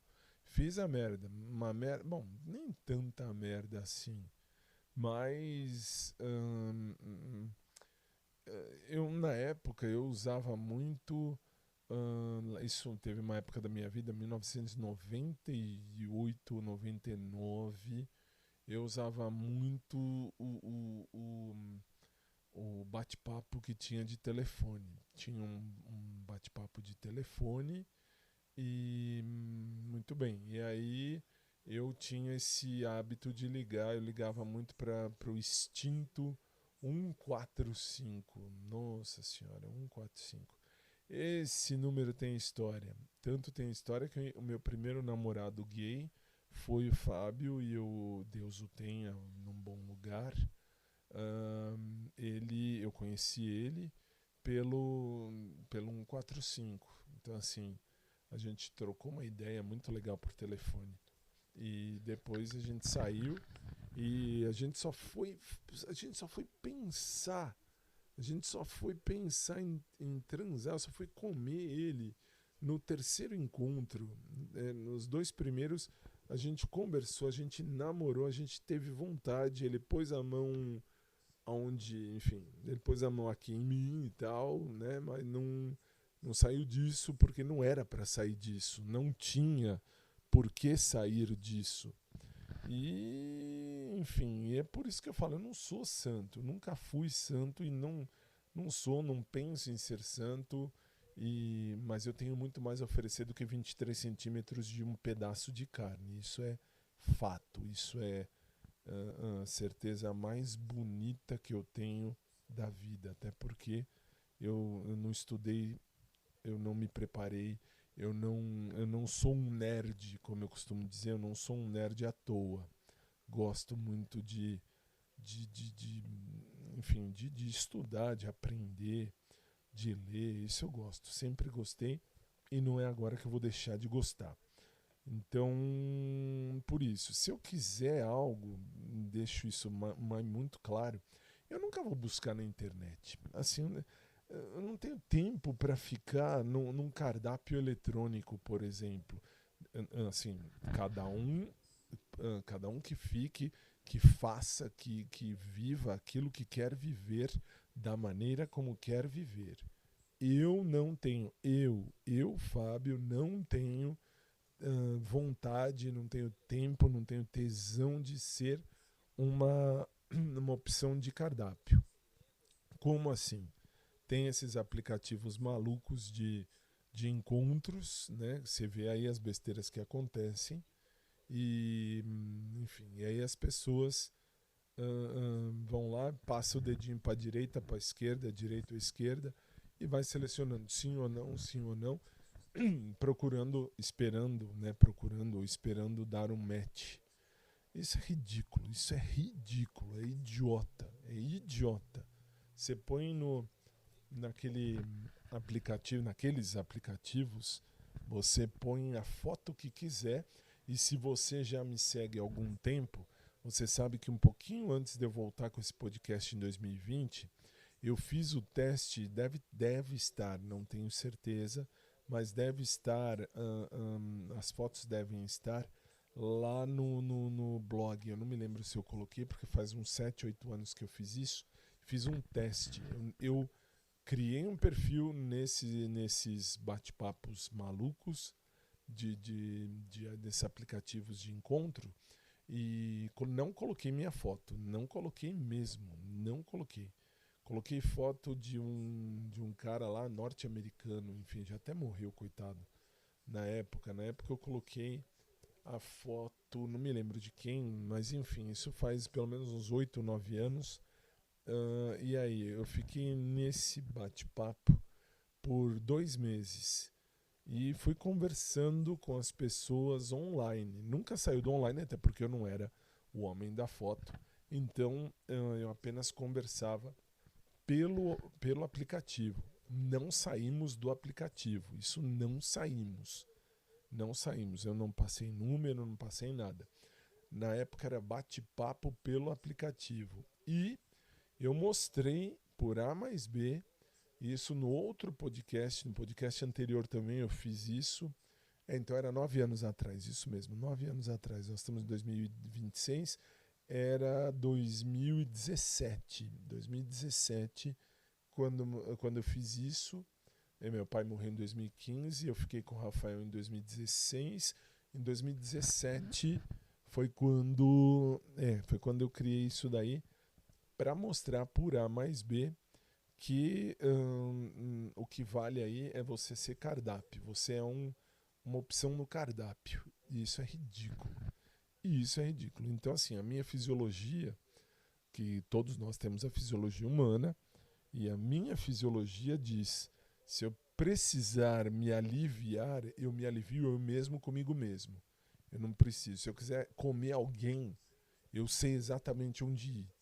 Fiz a merda, uma merda, bom, nem tanta merda assim, mas eu na época eu usava muito, isso teve uma época da minha vida, 1998, 99, eu usava muito o bate-papo que tinha de telefone. Tinha um bate-papo de telefone e muito bem. E aí eu tinha esse hábito de ligar, eu ligava muito para o extinto 145. Nossa senhora, 145. Esse número tem história. Tanto tem história que o meu primeiro namorado gay foi o Fábio, e Deus o tenha num bom lugar. Eu conheci ele pelo 145. Então assim, a gente trocou uma ideia muito legal por telefone. E depois a gente saiu e a gente só foi pensar em transar, só foi comer ele no terceiro encontro. Nos dois primeiros a gente conversou, a gente namorou, a gente teve vontade, ele pôs a mão ele pôs a mão aqui em mim e tal, né? Mas não saiu disso porque não era para sair disso, não tinha por que sair disso. E, enfim, é por isso que eu falo, eu não sou santo, nunca fui santo e não penso em ser santo, mas eu tenho muito mais a oferecer do que 23 centímetros de um pedaço de carne. Isso é fato, isso é a certeza mais bonita que eu tenho da vida, até porque eu não estudei, eu não me preparei, eu não sou um nerd, como eu costumo dizer, eu não sou um nerd à toa. Gosto muito enfim, de estudar, de aprender, de ler, isso eu gosto, sempre gostei e não é agora que eu vou deixar de gostar. Então, por isso, se eu quiser algo, deixo isso muito claro, eu nunca vou buscar na internet. Assim, eu não tenho tempo para ficar num cardápio eletrônico, por exemplo. Assim, cada um que fique, que faça, que viva aquilo que quer viver da maneira como quer viver. Eu não tenho, Fábio, não tenho vontade, não tenho tempo, não tenho tesão de ser uma opção de cardápio. Como assim? Tem esses aplicativos malucos de encontros, né? Você vê aí as besteiras que acontecem e, enfim, e aí as pessoas vão lá, passa o dedinho para a direita, para a esquerda, direita ou esquerda, e vai selecionando sim ou não, procurando ou esperando dar um match. Isso é ridículo, é idiota. Você põe naqueles aplicativos, você põe a foto que quiser, e se você já me segue há algum tempo, você sabe que um pouquinho antes de eu voltar com esse podcast em 2020, eu fiz o teste, deve estar, não tenho certeza, mas deve estar, as fotos devem estar lá no blog. Eu não me lembro se eu coloquei, porque faz uns 7, 8 anos que eu fiz isso. Fiz um teste. Eu criei um perfil nesses bate-papos malucos desses aplicativos de encontro. e não coloquei minha foto, não coloquei mesmo, não coloquei. Coloquei foto de um cara lá, norte-americano, enfim, já até morreu, coitado, na época. Na época eu coloquei a foto, não me lembro de quem, mas enfim, isso faz pelo menos uns 8, 9 anos. E aí, eu fiquei nesse bate-papo por 2 meses. E fui conversando com as pessoas online. Nunca saiu do online, até porque eu não era o homem da foto. Então, eu apenas conversava pelo aplicativo. Não saímos do aplicativo. Isso não saímos. Não saímos. Eu não passei número, não passei nada. Na época era bate-papo pelo aplicativo. E eu mostrei por A mais B, isso no outro podcast, no podcast anterior também eu fiz isso. Então era 9 anos atrás, isso mesmo, 9 anos atrás. Nós estamos em 2026, era 2017. 2017, quando eu fiz isso. Meu pai morreu em 2015, eu fiquei com o Rafael em 2016. Em 2017 foi quando eu criei isso daí para mostrar por A mais B que o que vale aí é você ser cardápio. Você é uma opção no cardápio. E isso é ridículo. Então, assim, a minha fisiologia, que todos nós temos a fisiologia humana, e a minha fisiologia diz: se eu precisar me aliviar, eu me alivio eu mesmo comigo mesmo. Eu não preciso. Se eu quiser comer alguém, eu sei exatamente onde ir.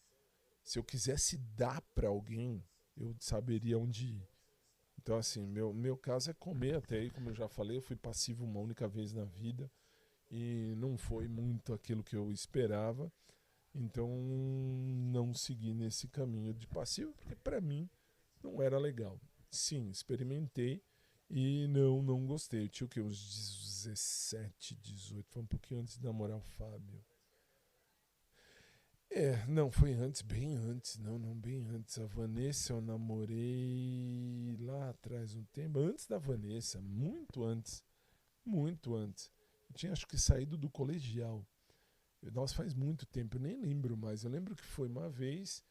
Se eu quisesse dar para alguém, eu saberia onde ir. Então, assim, meu caso é comer até aí, como eu já falei, eu fui passivo uma única vez na vida e não foi muito aquilo que eu esperava. Então, não segui nesse caminho de passivo, porque para mim não era legal. Sim, experimentei e não gostei. Eu tinha o quê? Uns 17, 18, foi um pouquinho antes de namorar o Fábio. Não, foi antes, bem antes, bem antes. A Vanessa eu namorei lá atrás um tempo, antes da Vanessa, muito antes. Eu tinha acho que saído do colegial. Nossa, faz muito tempo, eu nem lembro mais. Eu lembro que foi uma vez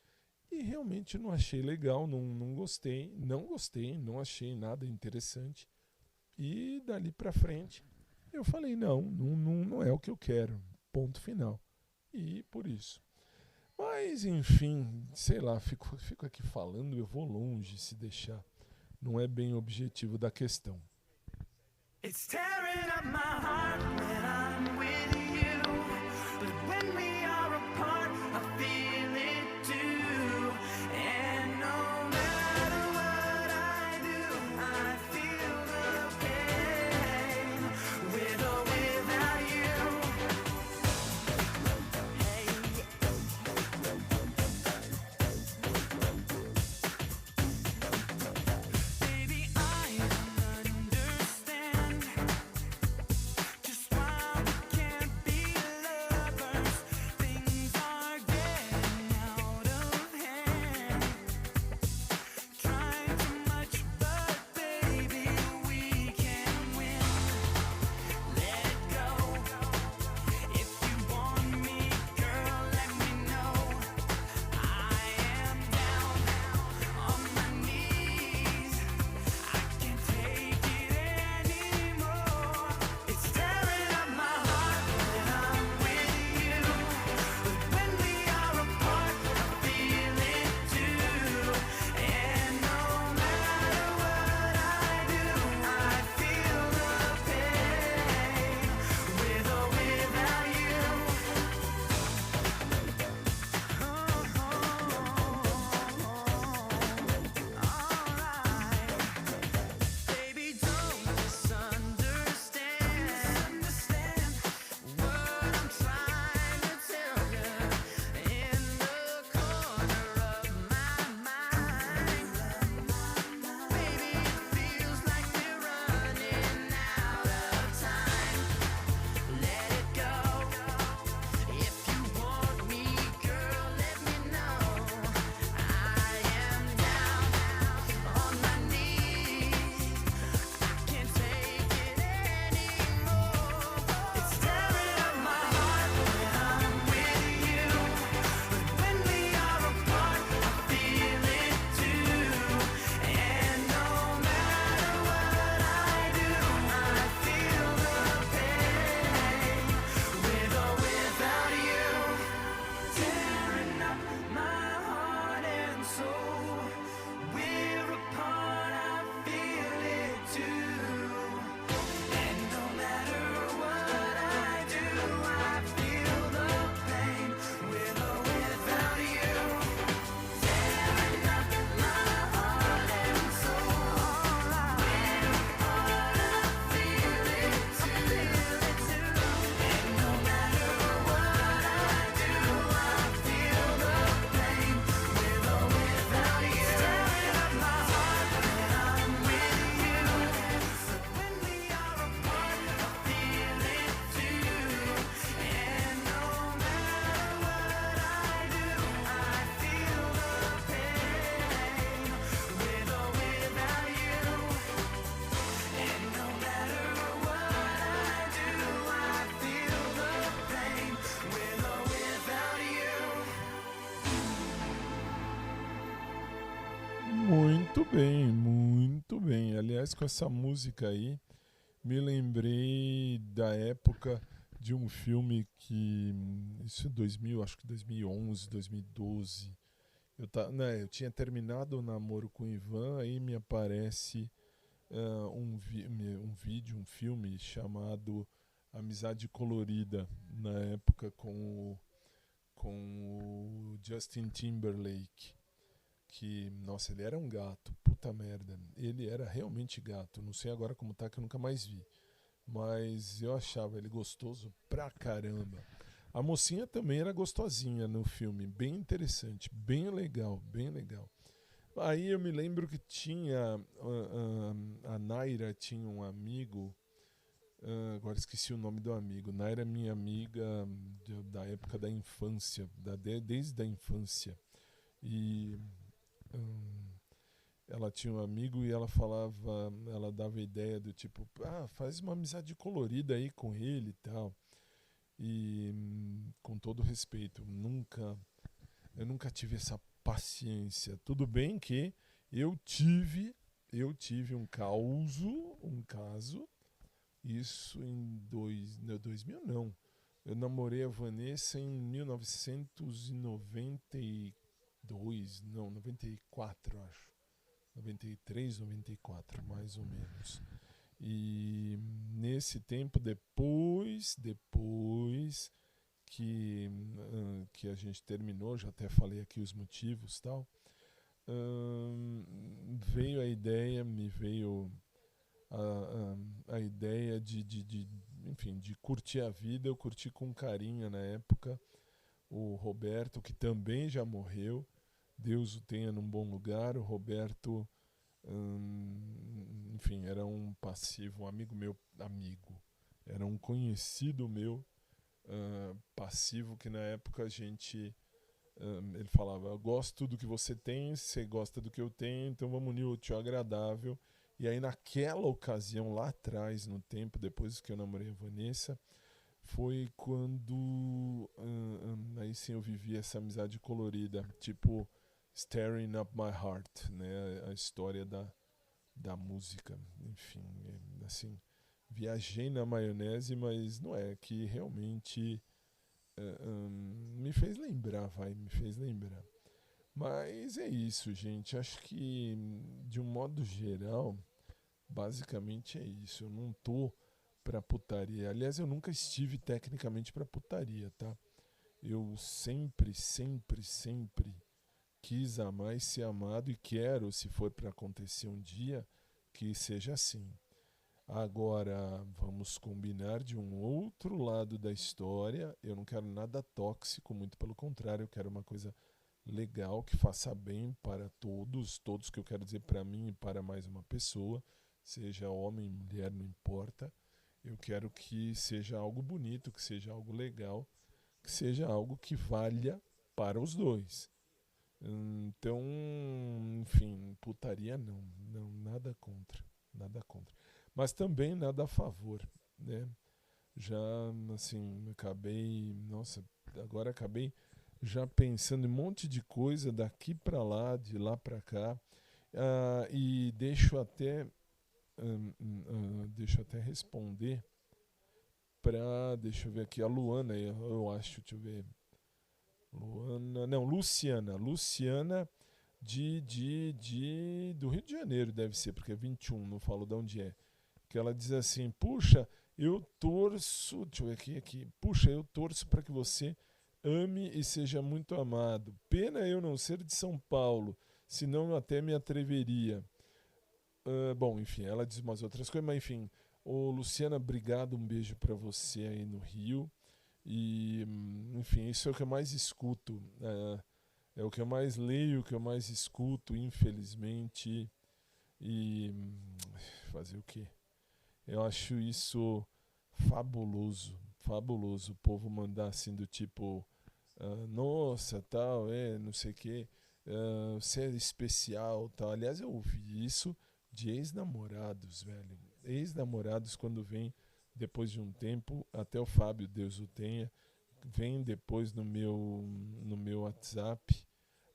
e realmente não achei legal, não gostei, não achei nada interessante. E dali pra frente eu falei, não é o que eu quero, ponto final. E por isso. Mas, enfim, sei lá, fico aqui falando, eu vou longe se deixar. Não é bem o objetivo da questão. It's tearing up my heart when I'm with you, but when we are apart, I feel it too. And no matter what I do, I feel the pain, with or without you. Hey. Baby, I don't understand Muito bem, muito bem. Aliás, com essa música aí, me lembrei da época de um filme que, isso é 2000, acho que 2011, 2012. Eu tinha terminado o namoro com o Ivan, aí me aparece um vídeo, um filme chamado Amizade Colorida, na época com o Justin Timberlake. Que, nossa, ele era um gato, puta merda. Ele era realmente gato. Não sei agora como tá, que eu nunca mais vi. Mas eu achava ele gostoso pra caramba. A mocinha também era gostosinha no filme. Bem interessante, bem legal, bem legal. Aí eu me lembro que tinha. A Naira tinha um amigo. Agora esqueci o nome do amigo. Naira é minha amiga da época da infância, desde a infância. E. Ela tinha um amigo e ela dava ideia do tipo, faz uma amizade colorida aí com ele e tal. E com todo respeito, eu nunca tive essa paciência. Tudo bem que eu tive um caso, isso em 2000 não. Eu namorei a Vanessa em 1992, não, 94, acho. 93, 94, mais ou menos. E nesse tempo, depois que a gente terminou, já até falei aqui os motivos e tal, veio a ideia, me veio a ideia enfim, de curtir a vida. Eu curti com carinho na época o Roberto, que também já morreu. Deus o tenha num bom lugar. O Roberto, enfim, era um passivo, um amigo meu, era um conhecido meu, passivo, que na época ele falava, eu gosto do que você tem, você gosta do que eu tenho, então vamos unir o útil ao agradável. E aí naquela ocasião, lá atrás, no tempo, depois que eu namorei a Vanessa, foi quando aí sim eu vivi essa amizade colorida, tipo Staring Up My Heart, né? A história da música. Enfim, assim, viajei na maionese, mas não é, que realmente me fez lembrar. Mas é isso, gente. Acho que, de um modo geral, basicamente é isso. Eu não tô pra putaria. Aliás, eu nunca estive tecnicamente pra putaria, tá? Eu sempre quis amar e ser amado, e quero, se for pra acontecer um dia, que seja assim. Agora, vamos combinar de um outro lado da história. Eu não quero nada tóxico, muito pelo contrário, eu quero uma coisa legal, que faça bem para todos que eu quero dizer, para mim e para mais uma pessoa, seja homem, mulher, não importa. Eu quero que seja algo bonito, que seja algo legal, que seja algo que valha para os dois. Então, enfim, putaria não, nada contra, mas também nada a favor, né? Já, assim, acabei já pensando em um monte de coisa daqui pra lá, de lá pra cá, e deixo até responder deixa eu ver aqui, a Luana, eu acho, deixa eu ver, Luciana do Rio de Janeiro, deve ser, porque é 21, não falo de onde é, que ela diz assim, puxa, eu torço, deixa eu ver aqui, puxa, eu torço para que você ame e seja muito amado. Pena eu não ser de São Paulo, senão eu até me atreveria. Bom, enfim, ela diz umas outras coisas, mas enfim, Luciana, obrigado, um beijo para você aí no Rio. E, enfim, isso é o que eu mais escuto, é o que eu mais leio, o que eu mais escuto, infelizmente. E fazer o quê? Eu acho isso fabuloso, o povo mandar assim do tipo, nossa, tal, não sei o quê, você é especial, tal. Aliás, eu ouvi isso de ex-namorados, velho. Ex-namorados, quando vem depois de um tempo, até o Fábio, Deus o tenha, vem depois no meu WhatsApp,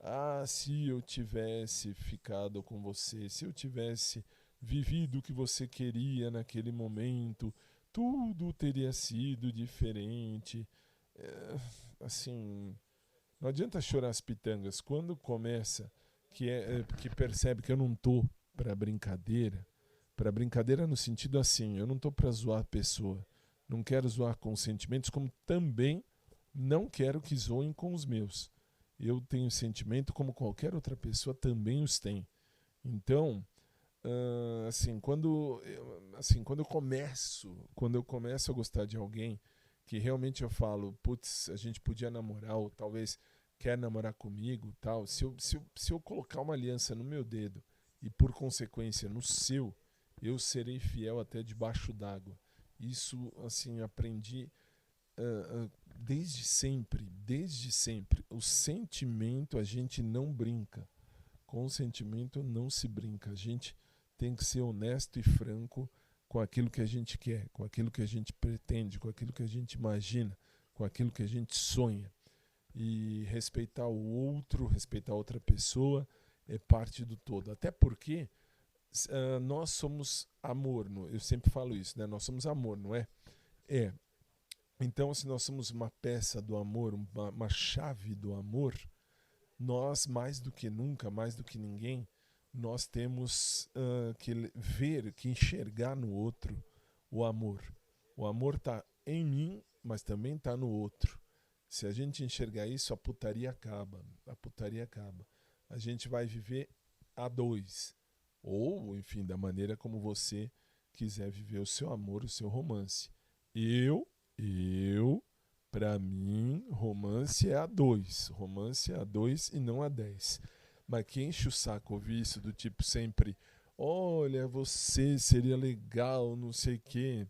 Ah, se eu tivesse ficado com você, se eu tivesse vivido o que você queria naquele momento, tudo teria sido diferente. É, assim, não adianta chorar as pitangas. Quando começa que percebe que eu não tô para brincadeira no sentido assim, eu não tô para zoar a pessoa. Não quero zoar com sentimentos, como também não quero que zoem com os meus. Eu tenho sentimento como qualquer outra pessoa também os tem. Então, quando eu começo a gostar de alguém que realmente eu falo, putz, a gente podia namorar, ou talvez quer namorar comigo, tal. Se eu colocar uma aliança no meu dedo e por consequência no seu, eu serei fiel até debaixo d'água. Isso, assim, aprendi desde sempre, desde sempre. O sentimento a gente não brinca. Com o sentimento não se brinca. A gente tem que ser honesto e franco com aquilo que a gente quer, com aquilo que a gente pretende, com aquilo que a gente imagina, com aquilo que a gente sonha. E respeitar o outro, respeitar a outra pessoa é parte do todo. Até porque nós somos amor, eu sempre falo isso, né? Nós somos amor, não é? É. Então, se nós somos uma peça do amor, uma chave do amor, nós, mais do que nunca, mais do que ninguém, nós temos que ver, que enxergar no outro o amor. O amor está em mim, mas também está no outro. Se a gente enxergar isso, a putaria acaba. A putaria acaba. A gente vai viver a dois. Ou, enfim, da maneira como você quiser viver o seu amor, o seu romance. Pra mim, romance é a dois. Romance é a dois e não a 10. Mas quem enche o saco ouvir isso do tipo sempre, olha, você seria legal, não sei o quê,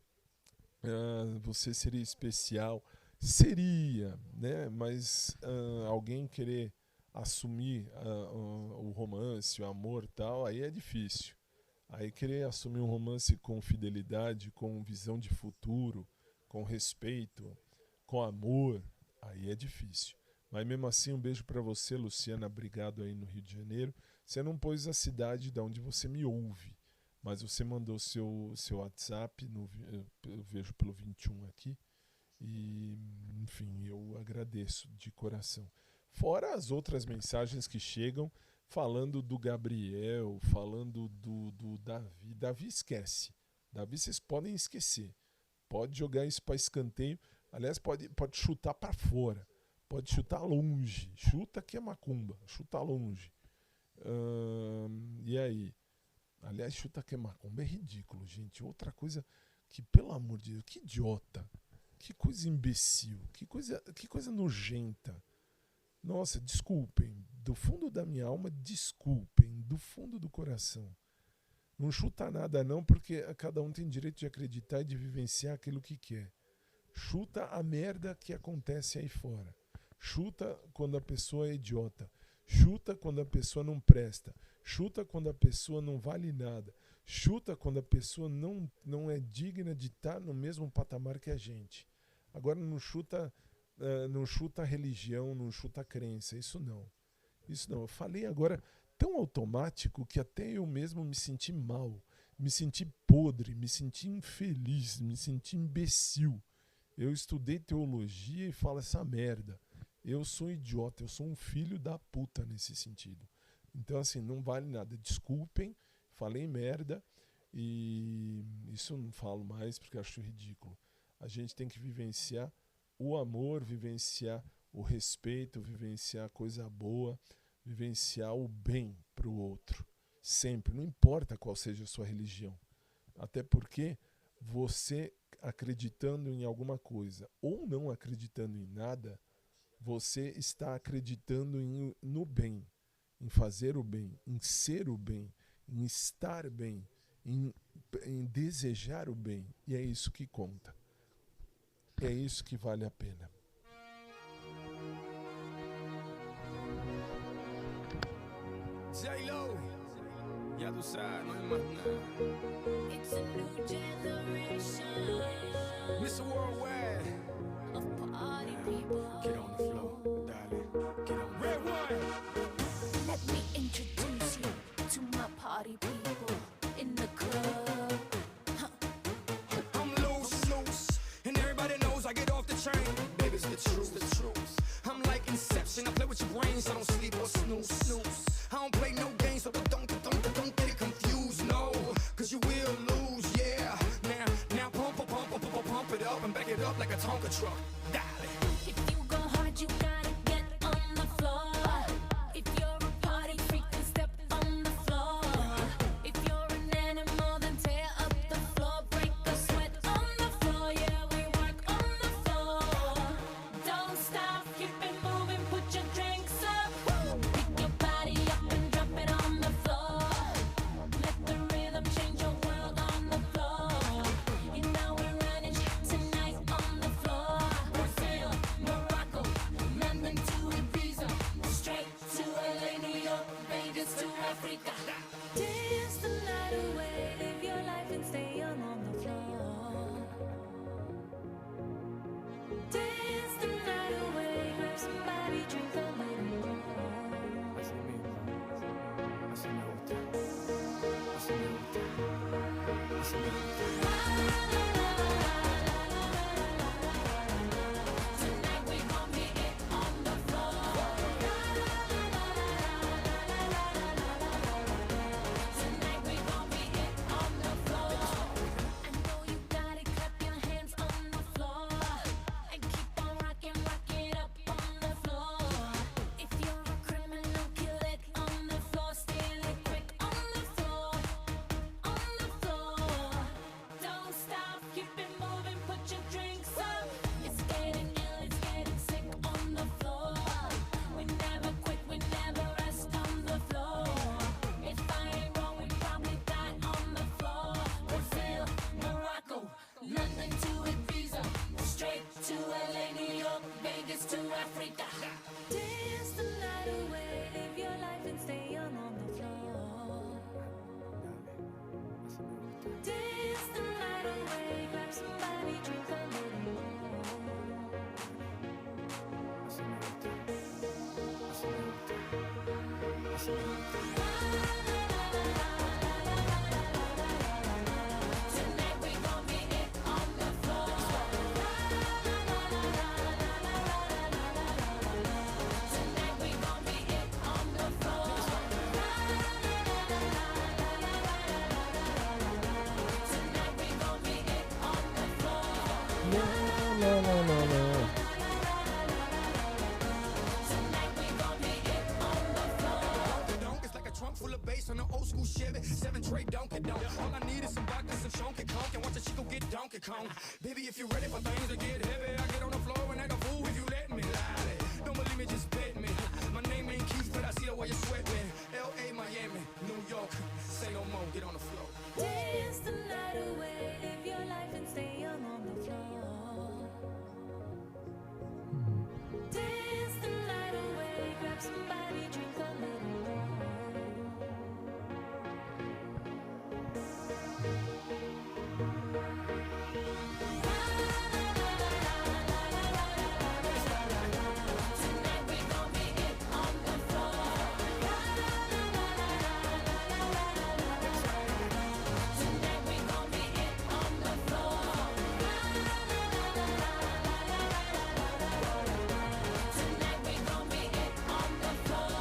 você seria especial. Seria, né? Mas alguém querer assumir o romance, o amor e tal, aí é difícil. Aí querer assumir um romance com fidelidade, com visão de futuro, com respeito, com amor, aí é difícil. Mas mesmo assim, um beijo pra você, Luciana, obrigado aí no Rio de Janeiro. Você não pôs a cidade de onde você me ouve, mas você mandou seu WhatsApp, eu vejo pelo 21 aqui, e enfim, eu agradeço de coração. Fora as outras mensagens que chegam, falando do Gabriel, falando do Davi. Davi esquece. Davi vocês podem esquecer. Pode jogar isso para escanteio. Aliás, pode chutar para fora. Pode chutar longe. Chuta que é macumba. Chuta longe. E aí? Aliás, chuta que é macumba é ridículo, gente. Outra coisa que, pelo amor de Deus, que idiota. Que coisa imbecil. Que coisa nojenta. Nossa, desculpem. Do fundo da minha alma, desculpem. Do fundo do coração. Não chuta nada não, porque cada um tem direito de acreditar e de vivenciar aquilo que quer. Chuta a merda que acontece aí fora. Chuta quando a pessoa é idiota. Chuta quando a pessoa não presta. Chuta quando a pessoa não vale nada. Chuta quando a pessoa não é digna de estar no mesmo patamar que a gente. Agora não chuta a religião, não chuta a crença. Isso não. Eu falei agora tão automático que até eu mesmo me senti mal. Me senti podre, me senti infeliz, me senti imbecil. Eu estudei teologia e falo essa merda. Eu sou idiota, eu sou um filho da puta nesse sentido. Então, assim, não vale nada. Desculpem, falei merda e isso eu não falo mais porque acho ridículo. A gente tem que vivenciar o amor, vivenciar o respeito, vivenciar a coisa boa, vivenciar o bem para o outro. Sempre, não importa qual seja a sua religião. Até porque você acreditando em alguma coisa ou não acreditando em nada, você está acreditando no bem, em fazer o bem, em ser o bem, em estar bem, em desejar o bem. E é isso que conta. É isso que vale a pena. J-Lo, ya tú sabes, no hay más nada. It's a new generation Mr. Worldwide, of party people. get on the floor, darling, get on the floor. Red one. and back it up like a Tonka truck. Dale. If you go hard, you gotta get on the floor. If you're a party freak, then step on the floor. If you're an animal, then tear up the floor. Break a sweat on the floor, yeah, we work on the floor. Don't stop, keep it moving, put your drinks up. Pick your body up and drop it on the floor. Let the rhythm change your world on the floor. You know we're running tonight on the floor. Brazil, Morocco, London to Ibiza, straight to LA, New York, Vegas to Africa. Dance the night away, live your life and stay young on the floor. Dance the night away, grab somebody, drink a little more. Así mismo, así me gusta, así me gusta, así me gusta. Tonight we gon' get it on the floor. Tonight we gon' get it on the floor. I know you got it, clap your hands on the floor. And keep on rocking, rock it up on the floor. If you're a criminal, kill it on the floor. Steal it quick on the floor. On the floor. Don't stop, keep it moving, put your drinks up. It's getting ill, it's getting sick on the floor. We never quit, we never rest on the floor. If I ain't wrong, we probably die on the floor. Brazil, Morocco, London to Ibiza, straight to LA, New York, Vegas to Africa. Dance the night away, live your life and stay young on the floor. Dance the night away, grab somebody, drink a little more. Así me gusta, así me gusta, así me gusta. Tonight we gon' get it on the floor. Tonight we gon' get it on the floor. Tonight we gon' get it on the floor. La, la, la, la, la. Tonight we gon' get it on the floor. Donk, it's like a trunk full of bass on an old school Chevy. 7 tray Donkey Donk. All I need is some vodka, some Donkey Kong. And watch a chico get Donkey Kong. Baby, if you're ready for things to get heavy, I get on the floor and act a fool if you let me. Lie. Don't believe me, just bet me. My name ain't Keith, but I see the way you sweat me. L.A., Miami, New York. Say no more, get on the floor. Dance the night away, live your life and stay young on the floor. Dance the night away, grab somebody, drink a little more. Tonight we gon' get it on the floor. Tonight we gon' get it on the floor. Tonight we gon' get it on the floor.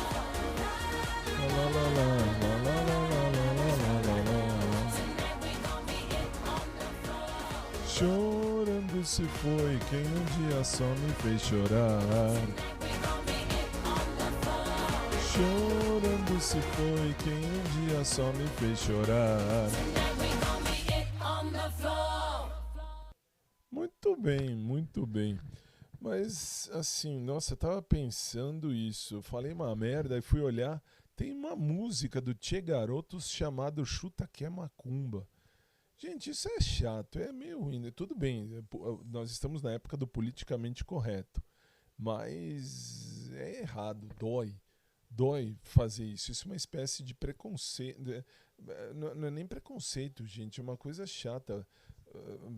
La, la, la, la, la, la, la, la, la, la, la, la. Tonight we gon' get it on the floor. Chorando se foi quem um dia só me fez chorar. Tonight we gon' get it on the floor. Chorando se foi quem um dia só me fez chorar. Tonight we gon' get it on the floor. Muito bem, muito bem. Mas assim, nossa, eu tava pensando isso. Eu falei uma merda e fui olhar. Tem uma música do Tchê Garotos chamado Chuta Que é Macumba. Gente, isso é chato, é meio ruim, né? Tudo bem, nós estamos na época do politicamente correto, mas é errado, dói fazer isso. Isso é uma espécie de preconceito, não é nem preconceito, gente, é uma coisa chata.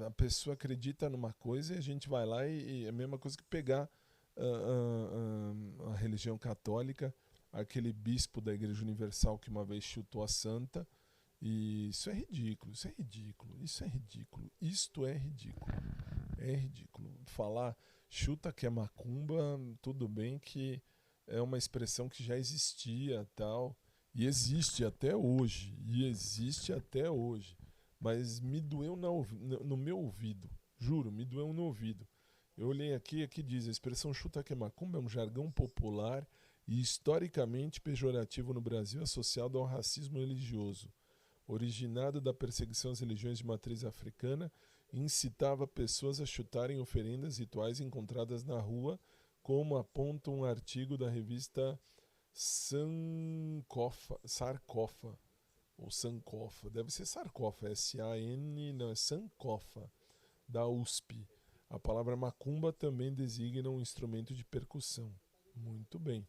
A pessoa acredita numa coisa e a gente vai lá e é a mesma coisa que pegar a religião católica, aquele bispo da Igreja Universal que uma vez chutou a santa. E isso é ridículo, isso é ridículo, isso é ridículo, isto é ridículo, é ridículo. Falar chuta que é macumba, tudo bem que é uma expressão que já existia tal, e existe até hoje, mas me doeu no meu ouvido, Juro, me doeu no ouvido. Eu olhei aqui diz: a expressão chuta que é macumba é um jargão popular e historicamente pejorativo no Brasil associado ao racismo religioso. Originado da perseguição às religiões de matriz africana, incitava pessoas a chutarem oferendas rituais encontradas na rua, como aponta um artigo da revista Sarcofa, ou Sankofa, deve ser Sarcofa, S-A-N, não, é Sankofa, da USP. A palavra macumba também designa um instrumento de percussão. Muito bem.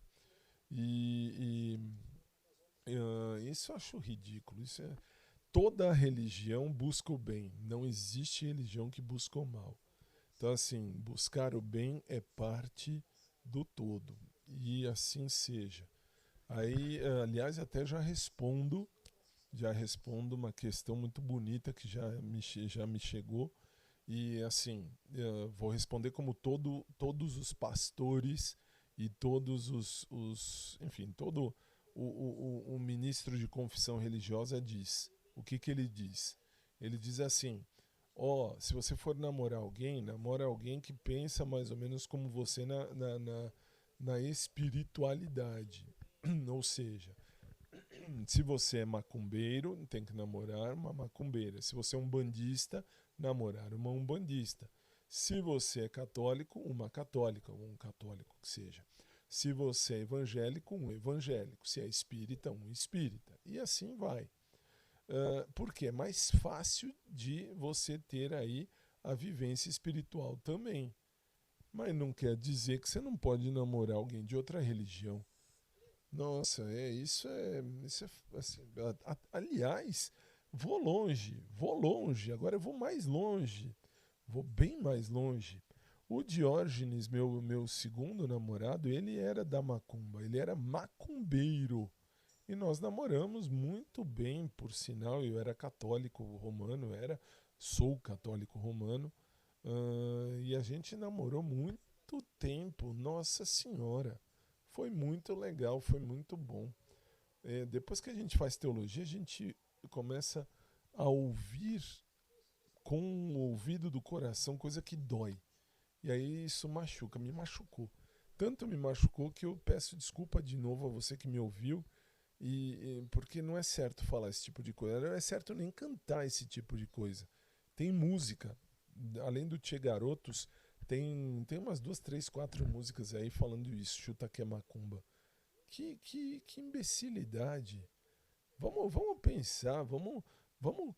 Isso eu acho ridículo. Toda religião busca o bem. Não existe religião que busca o mal. Então, assim, buscar o bem é parte do todo. E assim seja. Aí, aliás, até já respondo uma questão muito bonita que já me chegou. E assim, vou responder como todos os pastores e todos enfim, todo o ministro de confissão religiosa diz. O que ele diz? Ele diz assim: se você for namorar alguém, namora alguém que pensa mais ou menos como você na espiritualidade. Ou seja, se você é macumbeiro, tem que namorar uma macumbeira. Se você é um bandista, namorar uma umbandista. Se você é católico, uma católica, ou um católico que seja. Se você é evangélico, um evangélico. Se é espírita, um espírita. E assim vai. Porque é mais fácil de você ter aí a vivência espiritual também. Mas não quer dizer que você não pode namorar alguém de outra religião. Nossa, isso é assim, aliás, vou longe, agora eu vou mais longe, vou bem mais longe. O Diógenes, meu segundo namorado, ele era da macumba, ele era macumbeiro. E nós namoramos muito bem, por sinal, eu era católico romano, sou católico romano, e a gente namorou muito tempo, Nossa Senhora. Foi muito legal, foi muito bom. Depois que a gente faz teologia, a gente começa a ouvir com o ouvido do coração, coisa que dói. E aí isso me machucou. Tanto me machucou que eu peço desculpa de novo a você que me ouviu, porque não é certo falar esse tipo de coisa, não é certo nem cantar esse tipo de coisa. Tem música, além do Tchê Garotos, tem umas 2, 3, 4 músicas aí falando isso, chuta que é macumba. Que imbecilidade. Vamos pensar, vamos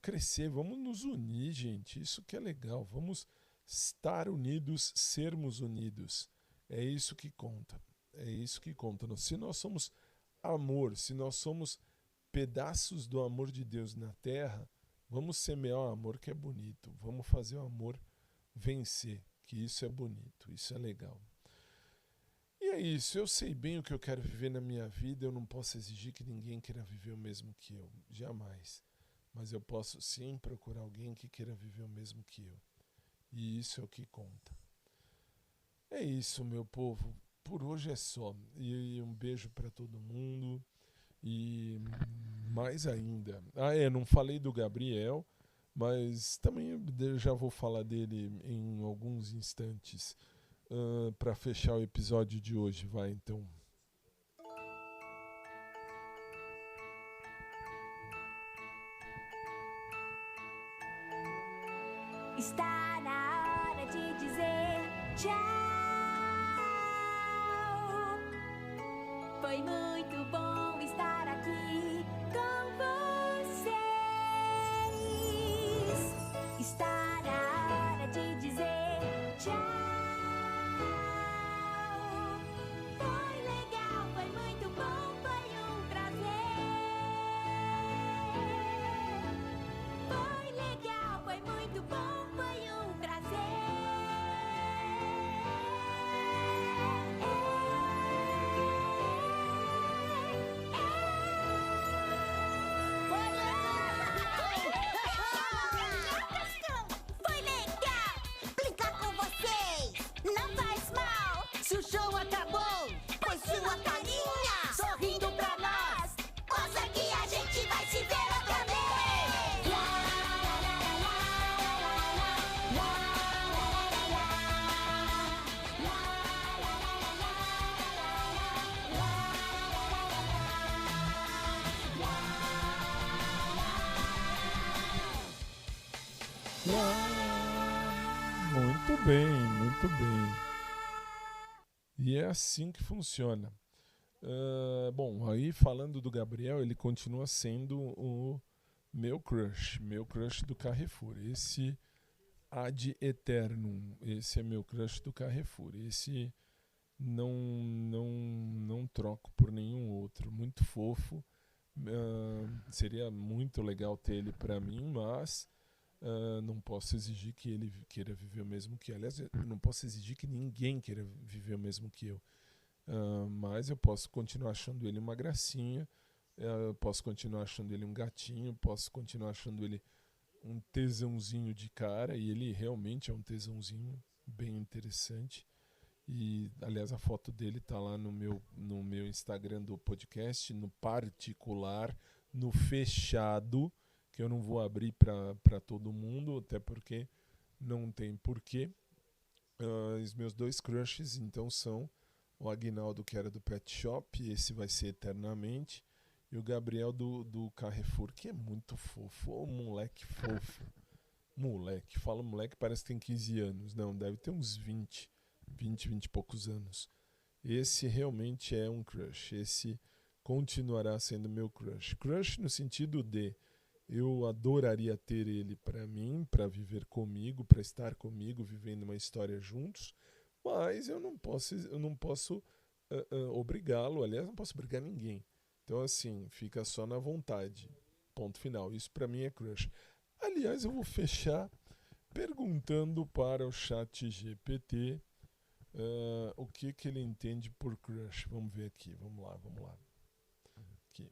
crescer, vamos nos unir, gente. Isso que é legal. Vamos estar unidos, sermos unidos. É isso que conta. É isso que conta. Se nós somos amor, se nós somos pedaços do amor de Deus na terra, vamos semear o amor que é bonito. Vamos fazer o amor vencer. Que isso é bonito, isso é legal. E é isso, eu sei bem o que eu quero viver na minha vida, eu não posso exigir que ninguém queira viver o mesmo que eu, jamais. Mas eu posso sim procurar alguém que queira viver o mesmo que eu. E isso é o que conta. É isso, meu povo, por hoje é só. E um beijo para todo mundo. E mais ainda, não falei do Gabriel, mas também eu já vou falar dele em alguns instantes para fechar o episódio de hoje. Vai, então. Está na hora de dizer tchau. Foi muito bom estar aqui com vocês. Está na hora de dizer tchau. Foi legal, foi muito bom, foi um prazer. Foi legal, foi muito bom, foi um prazer. Foi legal brincar com vocês. Muito bem, muito bem. E é assim que funciona. Bom, aí falando do Gabriel, ele continua sendo o meu crush do Carrefour. Esse ad eternum, esse é meu crush do Carrefour. Esse não troco por nenhum outro. Muito fofo. Seria muito legal ter ele pra mim, mas não posso exigir que ele queira viver o mesmo que eu. Aliás, eu não posso exigir que ninguém queira viver o mesmo que eu. Mas eu posso continuar achando ele uma gracinha, eu posso continuar achando ele um gatinho, posso continuar achando ele um tesãozinho de cara, e ele realmente é um tesãozinho bem interessante. E, aliás, a foto dele tá lá no meu Instagram do podcast, no particular, no fechado, que eu não vou abrir para todo mundo, até porque não tem porquê. Os meus dois crushes, então, são o Aguinaldo, que era do Pet Shop, esse vai ser eternamente, e o Gabriel do Carrefour, que é muito fofo. Ô, moleque fofo. Moleque, fala moleque, parece que tem 15 anos. Não, deve ter uns 20 e poucos anos. Esse realmente é um crush. Esse continuará sendo meu crush. Crush no sentido de eu adoraria ter ele para mim, para viver comigo, para estar comigo, vivendo uma história juntos, mas eu não posso obrigá-lo. Aliás, não posso obrigar ninguém. Então, assim, fica só na vontade. Ponto final. Isso para mim é crush. Aliás, eu vou fechar perguntando para o chat GPT o que ele entende por crush. Vamos ver aqui. Vamos lá. Aqui.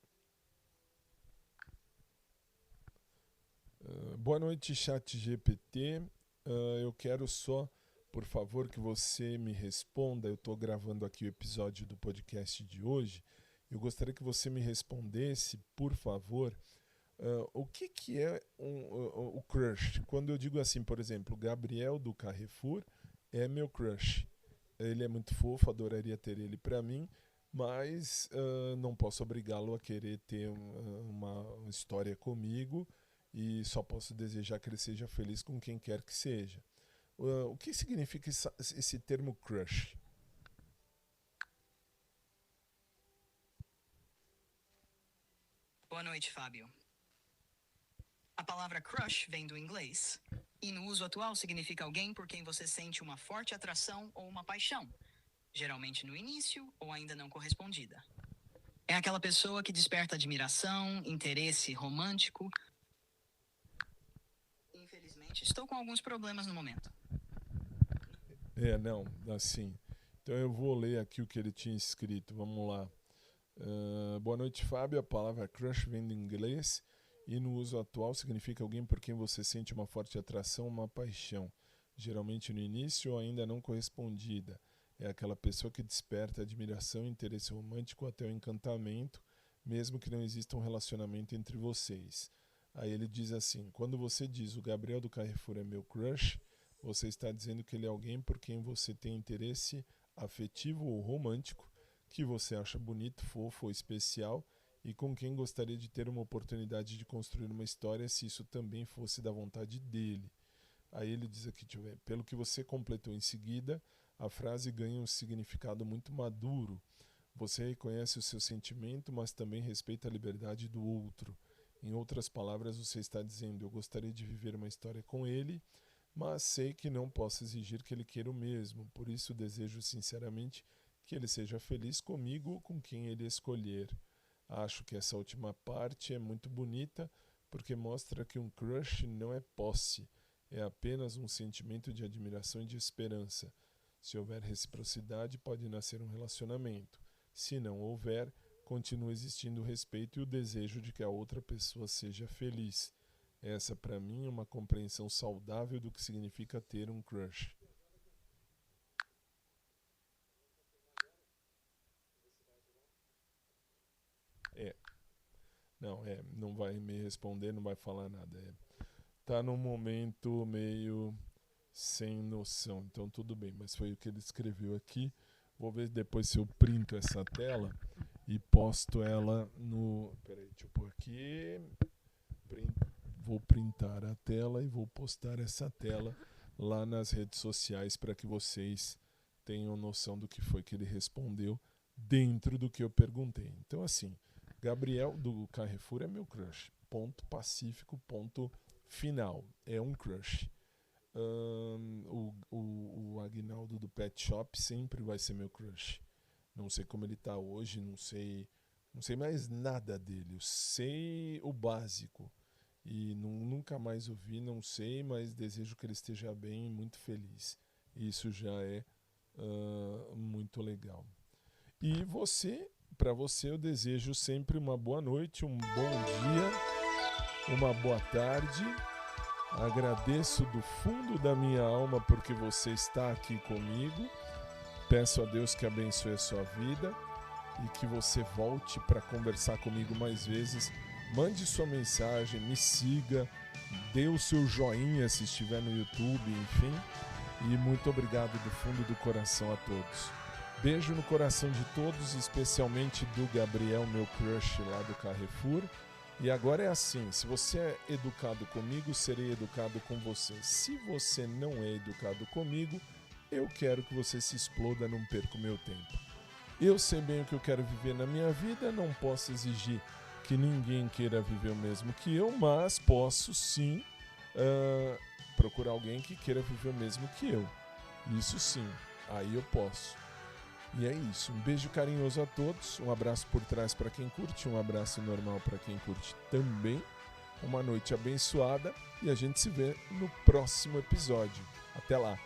Boa noite, chat GPT. Eu quero só, por favor, que você me responda. Eu estou gravando aqui o episódio do podcast de hoje. Eu gostaria que você me respondesse, por favor, o que é o crush. Quando eu digo assim, por exemplo, Gabriel do Carrefour é meu crush. Ele é muito fofo, adoraria ter ele para mim, mas não posso obrigá-lo a querer ter uma história comigo, e só posso desejar que ele seja feliz com quem quer que seja. O que significa esse termo crush? Boa noite, Fábio. A palavra crush vem do inglês e no uso atual significa alguém por quem você sente uma forte atração ou uma paixão, geralmente no início ou ainda não correspondida. É aquela pessoa que desperta admiração, interesse romântico. Infelizmente, estou com alguns problemas no momento. Não, assim. Então eu vou ler aqui o que ele tinha escrito. Vamos lá. Boa noite, Fábio. A palavra crush vem do inglês e no uso atual significa alguém por quem você sente uma forte atração, uma paixão, geralmente no início ou ainda não correspondida. É aquela pessoa que desperta admiração, interesse romântico até o encantamento, mesmo que não exista um relacionamento entre vocês. Aí ele diz assim: quando você diz o Gabriel do Carrefour é meu crush, você está dizendo que ele é alguém por quem você tem interesse afetivo ou romântico, que você acha bonito, fofo ou especial, e com quem gostaria de ter uma oportunidade de construir uma história se isso também fosse da vontade dele. Aí ele diz aqui, deixa eu ver, pelo que você completou em seguida, a frase ganha um significado muito maduro. Você reconhece o seu sentimento, mas também respeita a liberdade do outro. Em outras palavras, você está dizendo: eu gostaria de viver uma história com ele, mas sei que não posso exigir que ele queira o mesmo. Por isso, desejo sinceramente que ele seja feliz comigo ou com quem ele escolher. Acho que essa última parte é muito bonita, porque mostra que um crush não é posse, é apenas um sentimento de admiração e de esperança. Se houver reciprocidade, pode nascer um relacionamento. Se não houver, continua existindo o respeito e o desejo de que a outra pessoa seja feliz. Essa, para mim, é uma compreensão saudável do que significa ter um crush. Não vai me responder, não vai falar nada. Tá num momento meio sem noção, então tudo bem, mas foi o que ele escreveu aqui. Vou ver depois se eu printo essa tela e posto ela no... Peraí, deixa eu pôr aqui. Vou printar a tela e vou postar essa tela lá nas redes sociais para que vocês tenham noção do que foi que ele respondeu dentro do que eu perguntei. Então, assim, Gabriel do Carrefour é meu crush. Ponto pacífico, ponto final. É um crush. O Aguinaldo do Pet Shop sempre vai ser meu crush. Não sei como ele tá hoje, não sei mais nada dele. Eu sei o básico. E nunca mais o vi, não sei, mas desejo que ele esteja bem e muito feliz. Isso já é muito legal. E para você eu desejo sempre uma boa noite, um bom dia, uma boa tarde. Agradeço do fundo da minha alma porque você está aqui comigo. Peço a Deus que abençoe a sua vida e que você volte para conversar comigo mais vezes. Mande sua mensagem, me siga, dê o seu joinha se estiver no YouTube, enfim. E muito obrigado do fundo do coração a todos. Beijo no coração de todos, especialmente do Gabriel, meu crush lá do Carrefour. E agora é assim, se você é educado comigo, serei educado com você. Se você não é educado comigo, eu quero que você se exploda, não perca o meu tempo. Eu sei bem o que eu quero viver na minha vida, não posso exigir que ninguém queira viver o mesmo que eu, mas posso sim procurar alguém que queira viver o mesmo que eu. Isso sim, aí eu posso. E é isso, um beijo carinhoso a todos, um abraço por trás para quem curte, um abraço normal para quem curte também, uma noite abençoada e a gente se vê no próximo episódio. Até lá!